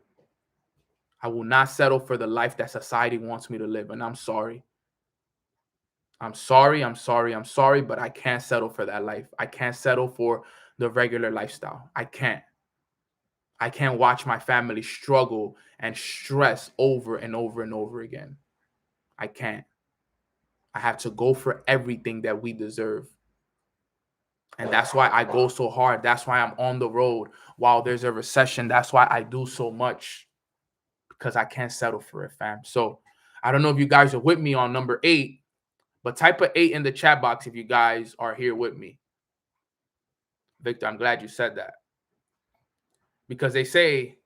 I will not settle for the life that society wants me to live. And I'm sorry. I'm sorry, but I can't settle for that life. I can't settle for the regular lifestyle. I can't. I can't watch my family struggle and stress over and over and over again. I can't. I have to go for everything that we deserve. And that's why I go so hard. That's why I'm on the road while there's a recession. That's why I do so much, because I can't settle for it, fam. So I don't know if you guys are with me on number 8, but type a 8 in the chat box if you guys are here with me. Victor, I'm glad you said that. Because they say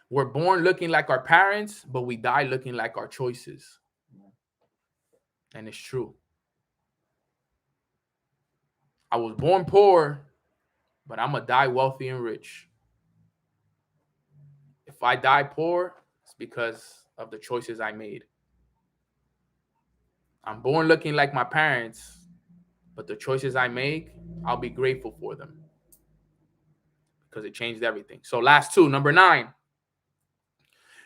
we're born looking like our parents, but we die looking like our choices. And it's true. I was born poor, but I'm going to die wealthy and rich. If I die poor, it's because of the choices I made. I'm born looking like my parents, but the choices I make, I'll be grateful for them, because it changed everything. So last 2, number 9.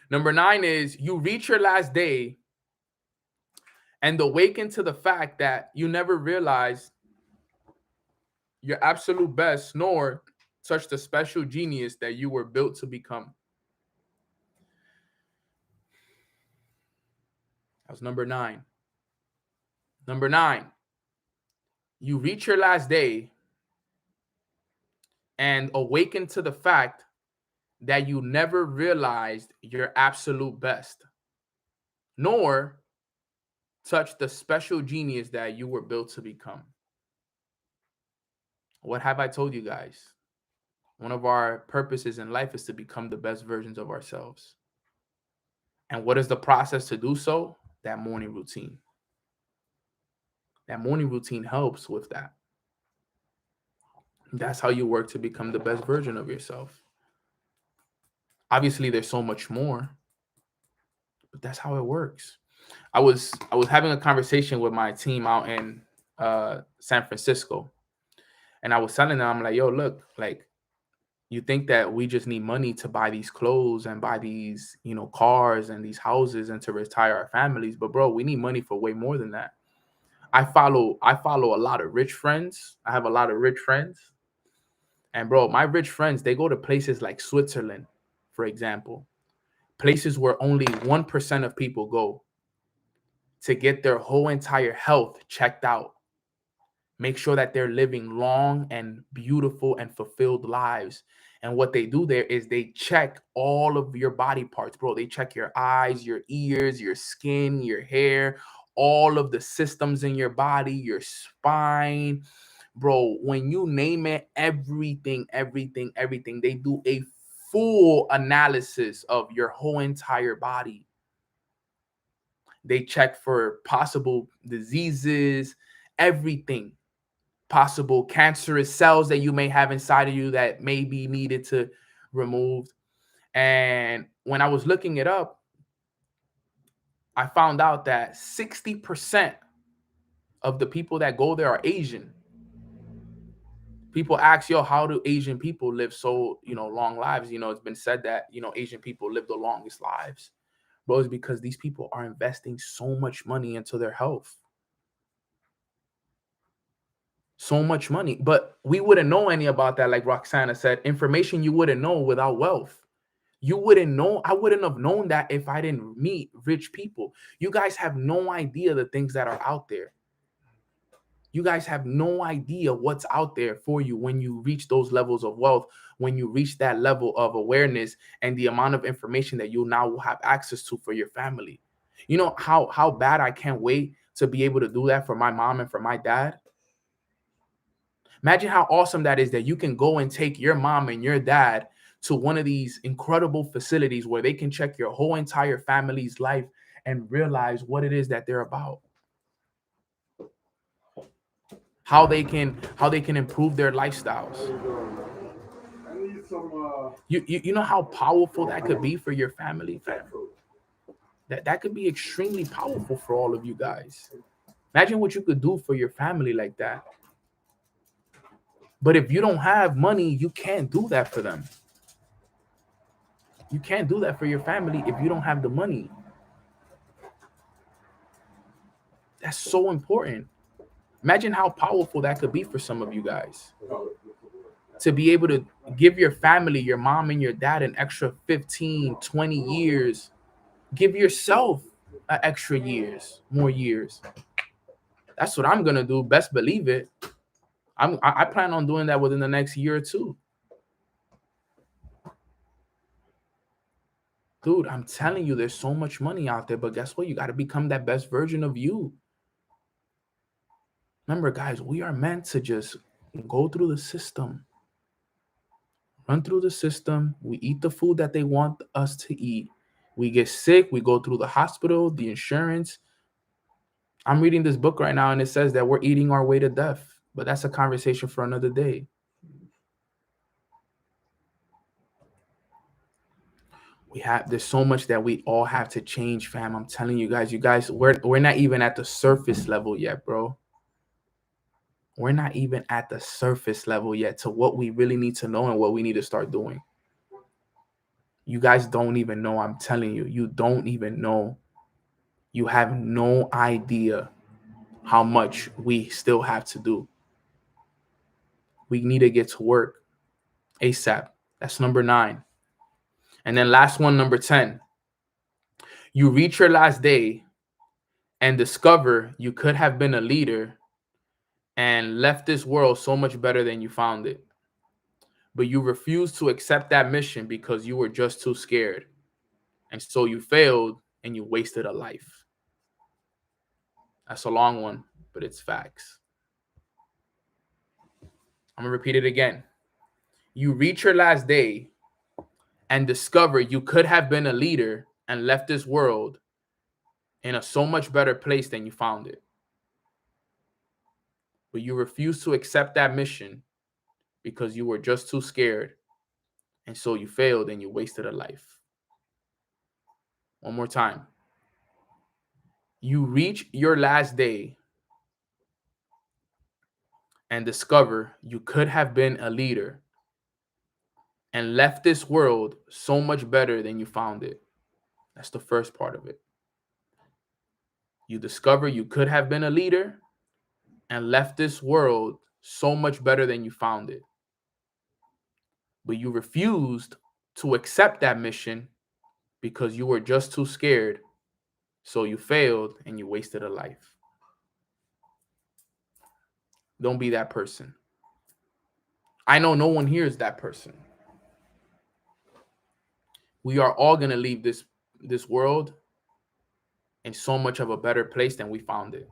Number 9 is you reach your last day and awaken to the fact that you never realized your absolute best, nor such the special genius that you were built to become. That's number 9. Number 9, you reach your last day and awaken to the fact that you never realized your absolute best, nor touch the special genius that you were built to become. What have I told you guys? One of our purposes in life is to become the best versions of ourselves. And what is the process to do so? That morning routine. That morning routine helps with that. That's how you work to become the best version of yourself. Obviously, there's so much more, but that's how it works. I was having a conversation with my team out in San Francisco, and I was telling them, I'm like, yo, look, like, you think that we just need money to buy these clothes and buy these, cars and these houses and to retire our families, but bro, we need money for way more than that. I follow a lot of rich friends. I have a lot of rich friends. And bro, my rich friends, they go to places like Switzerland, for example, places where only 1% of people go to get their whole entire health checked out. Make sure that they're living long and beautiful and fulfilled lives. And what they do there is they check all of your body parts, bro. They check your eyes, your ears, your skin, your hair, all of the systems in your body, your spine. Bro, when you name it, everything, they do a full analysis of your whole entire body. They check for possible diseases, everything, possible cancerous cells that you may have inside of you that may be needed to removed. And when I was looking it up, I found out that 60% of the people that go there are Asian. People ask, yo, how do Asian people live so, long lives? It's been said that, Asian people live the longest lives. Bro, it's because these people are investing so much money into their health. So much money. But we wouldn't know any about that. Like Roxana said, information you wouldn't know without wealth. You wouldn't know. I wouldn't have known that if I didn't meet rich people. You guys have no idea the things that are out there. You guys have no idea what's out there for you when you reach those levels of wealth, when you reach that level of awareness and the amount of information that you now will have access to for your family. You know how bad I can't wait to be able to do that for my mom and for my dad. Imagine how awesome that is, that you can go and take your mom and your dad to one of these incredible facilities where they can check your whole entire family's life and realize what it is that they're about. How they can improve their lifestyles. You know how powerful that could be for your family, fam? That could be extremely powerful for all of you guys. Imagine what you could do for your family like that. But if you don't have money, you can't do that for them. You can't do that for your family if you don't have the money. That's so important. Imagine how powerful that could be for some of you guys. To be able to give your family, your mom and your dad, an extra 15, 20 years. Give yourself an extra more years. That's what I'm going to do. Best believe it. I plan on doing that within the next year or two. Dude, I'm telling you, there's so much money out there, but guess what? You got to become that best version of you. Remember, guys, we are meant to just go through the system. Run through the system. We eat the food that they want us to eat. We get sick. We go through the hospital, the insurance. I'm reading this book right now, and it says that we're eating our way to death. But that's a conversation for another day. There's so much that we all have to change, fam. I'm telling you guys, we're not even at the surface level yet, bro. We're not even at the surface level yet to what we really need to know and what we need to start doing. You guys don't even know. I'm telling you, you don't even know. You have no idea how much we still have to do. We need to get to work ASAP. That's number 9. And then last one, number 10. You reach your last day and discover you could have been a leader and left this world so much better than you found it. but you refused to accept that mission because you were just too scared. And so you failed and you wasted a life. That's a long one, but it's facts. I'm going to repeat it again. You reach your last day and discover you could have been a leader and left this world in a so much better place than you found it. But you refuse to accept that mission because you were just too scared. And so you failed and you wasted a life. One more time. You reach your last day and discover you could have been a leader and left this world so much better than you found it. That's the first part of it. You discover you could have been a leader and left this world so much better than you found it. But you refused to accept that mission because you were just too scared. So you failed and you wasted a life. Don't be that person. I know no one here is that person. We are all going to leave this world in so much of a better place than we found it.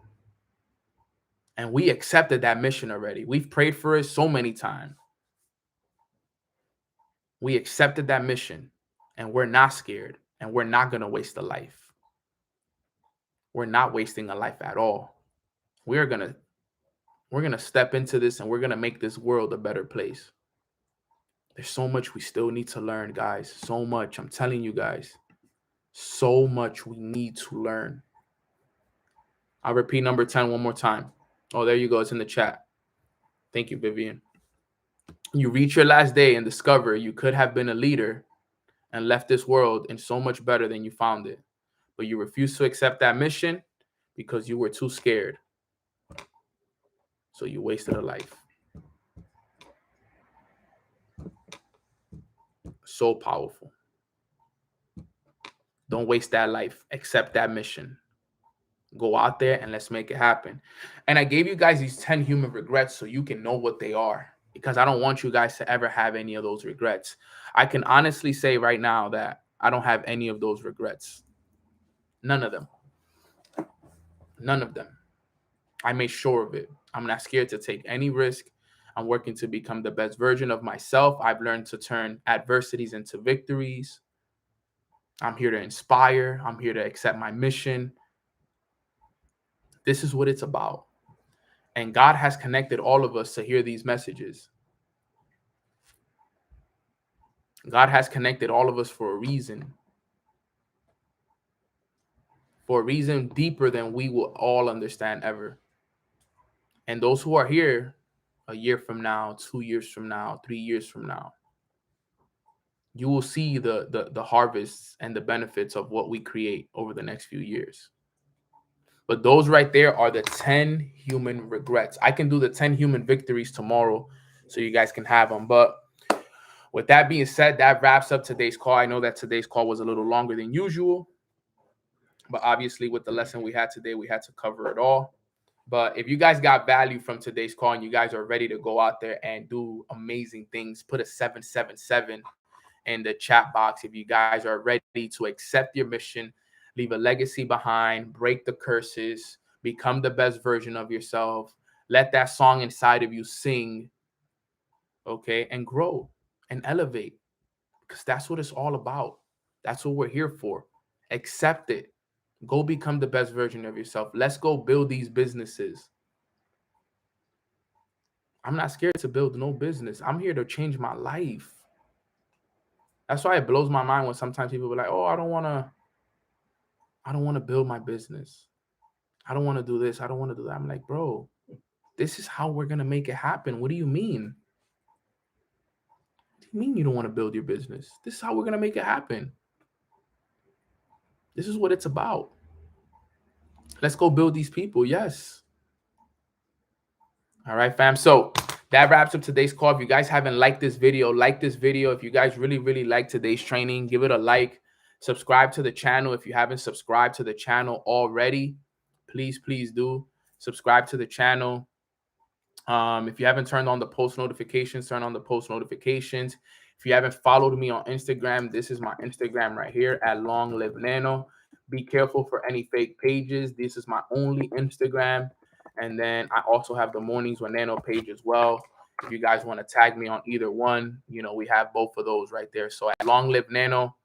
And we accepted that mission already. We've prayed for it so many times. We accepted that mission and we're not scared and we're not going to waste a life. We're not wasting a life at all. We're going to step into this and we're going to make this world a better place. There's so much we still need to learn, guys. So much. I'm telling you guys. So much we need to learn. I'll repeat number 10 one more time. Oh, there you go. It's in the chat. Thank you, Vivian. You reach your last day and discover you could have been a leader and left this world in so much better than you found it. But you refuse to accept that mission because you were too scared. So you wasted a life. So powerful. Don't waste that life. Accept that mission. Go out there and let's make it happen. And I gave you guys these 10 human regrets so you can know what they are, because I don't want you guys to ever have any of those regrets. I can honestly say right now that I don't have any of those regrets. None of them. None of them. I made sure of it. I'm not scared to take any risk. I'm working to become the best version of myself. I've learned to turn adversities into victories. I'm here to inspire. I'm here to accept my mission. This is what it's about. And God has connected all of us to hear these messages. God has connected all of us for a reason. For a reason deeper than we will all understand ever. And those who are here a year from now, 2 years from now, 3 years from now, you will see the harvests and the benefits of what we create over the next few years. But those right there are the 10 human regrets. I can do the 10 human victories tomorrow so you guys can have them. But with that being said, that wraps up today's call. I know that today's call was a little longer than usual, but obviously with the lesson we had today, we had to cover it all. But if you guys got value from today's call and you guys are ready to go out there and do amazing things, put a 777 in the chat box. If you guys are ready to accept your mission, leave a legacy behind, break the curses, become the best version of yourself, let that song inside of you sing, okay, and grow and elevate, because that's what it's all about. That's what we're here for. Accept it. Go become the best version of yourself. Let's go build these businesses. I'm not scared to build no business. I'm here to change my life. That's why it blows my mind when sometimes people be like, oh, I don't want to build my business. I don't want to do this. I don't want to do that. I'm like, bro, this is how we're going to make it happen. What do you mean? What do you mean you don't want to build your business? This is how we're going to make it happen. This is what it's about. Let's go build these people. Yes. All right, fam. So that wraps up today's call. If you guys haven't liked this video, like this video. If you guys really, really like today's training, give it a like. Subscribe to the channel. If you haven't subscribed to the channel already, please do subscribe to the channel. If you haven't turned on the post notifications, turn on the post notifications. If you haven't followed me on Instagram, this is my Instagram right here at Long Live Nano. Be careful for any fake pages. This is my only Instagram. And then I also have the Mornings with Nano page as well. If you guys want to tag me on either one, we have both of those right there. So at Long Live Nano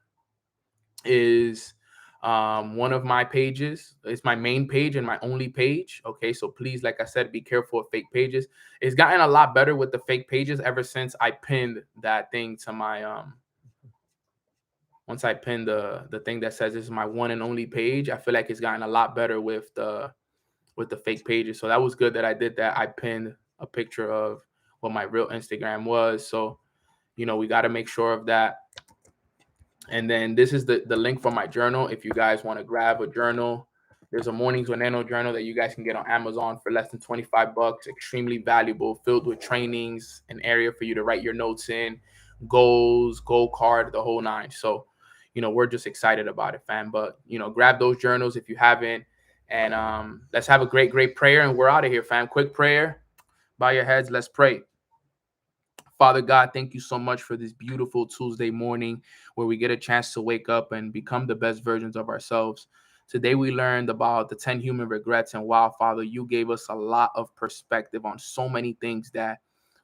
is one of my pages. It's my main page and my only page. Okay, so please, like I said, be careful of fake pages. It's gotten a lot better with the fake pages ever since I pinned that thing to my once I pinned the thing that says this is my one and only page. I feel like it's gotten a lot better with the fake pages. So that was good that I did that. I pinned a picture of what my real Instagram was. So we got to make sure of that. And then this is the link for my journal. If you guys want to grab a journal, there's a Mornings with Nano journal that you guys can get on Amazon for less than $25. Extremely valuable, filled with trainings, an area for you to write your notes in, goals, goal card, the whole nine. So, we're just excited about it, fam. But, grab those journals if you haven't. And let's have a great, great prayer. And we're out of here, fam. Quick prayer. Bow your heads. Let's pray. Father God, thank you so much for this beautiful Tuesday morning where we get a chance to wake up and become the best versions of ourselves. Today, we learned about the 10 human regrets. And wow, Father, you gave us a lot of perspective on so many things that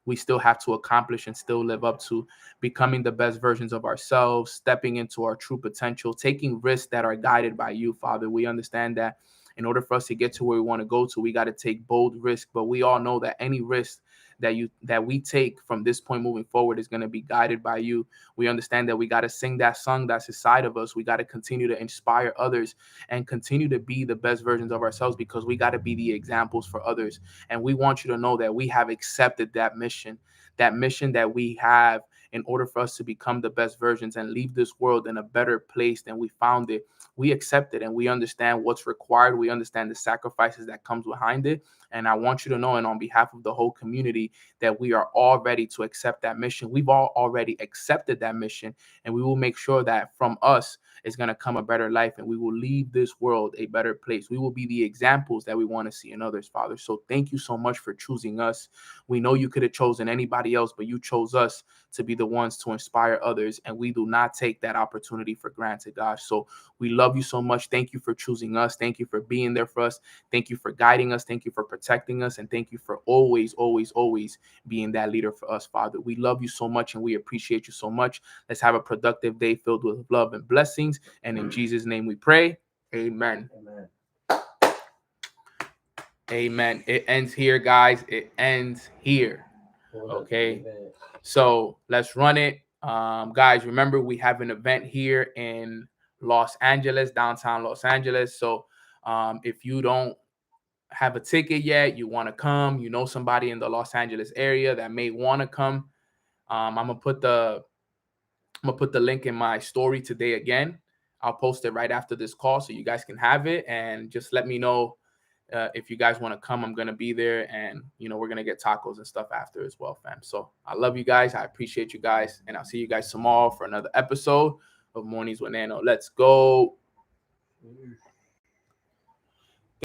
we still have to accomplish and still live up to, becoming the best versions of ourselves, stepping into our true potential, taking risks that are guided by you, Father. We understand that in order for us to get to where we want to go to, we got to take bold risks. But we all know that any risk that we take from this point moving forward is going to be guided by you. We understand that we got to sing that song that's inside of us. We got to continue to inspire others and continue to be the best versions of ourselves, because we got to be the examples for others. And we want you to know that we have accepted that mission that we have in order for us to become the best versions and leave this world in a better place than we found it. We accept it and we understand what's required. We understand the sacrifices that comes behind it. And I want you to know, and on behalf of the whole community, that we are all ready to accept that mission. We've all already accepted that mission, and we will make sure that from us is going to come a better life, and we will leave this world a better place. We will be the examples that we want to see in others, Father. So thank you so much for choosing us. We know you could have chosen anybody else, but you chose us to be the ones to inspire others, and we do not take that opportunity for granted, God. So we love you so much. Thank you for choosing us. Thank you for being there for us. Thank you for guiding us. Thank you for protecting us. And thank you for always, always, always being that leader for us, Father. We love you so much and we appreciate you so much. Let's have a productive day filled with love and blessings. And in Jesus' name we pray. Amen. Amen. Amen. It ends here, guys. It ends here. Okay. So let's run it. Guys, remember we have an event here in Los Angeles, downtown Los Angeles. So if you don't have a ticket yet, you want to come, somebody in the Los Angeles area that may want to come, I'm gonna put the link in my story today again. I'll post it right after this call so you guys can have it, and just let me know if you guys want to come. I'm gonna be there, and we're gonna get tacos and stuff after as well, fam. So I love you guys, I appreciate you guys, and I'll see you guys tomorrow for another episode of Mornings with Nano. Let's go.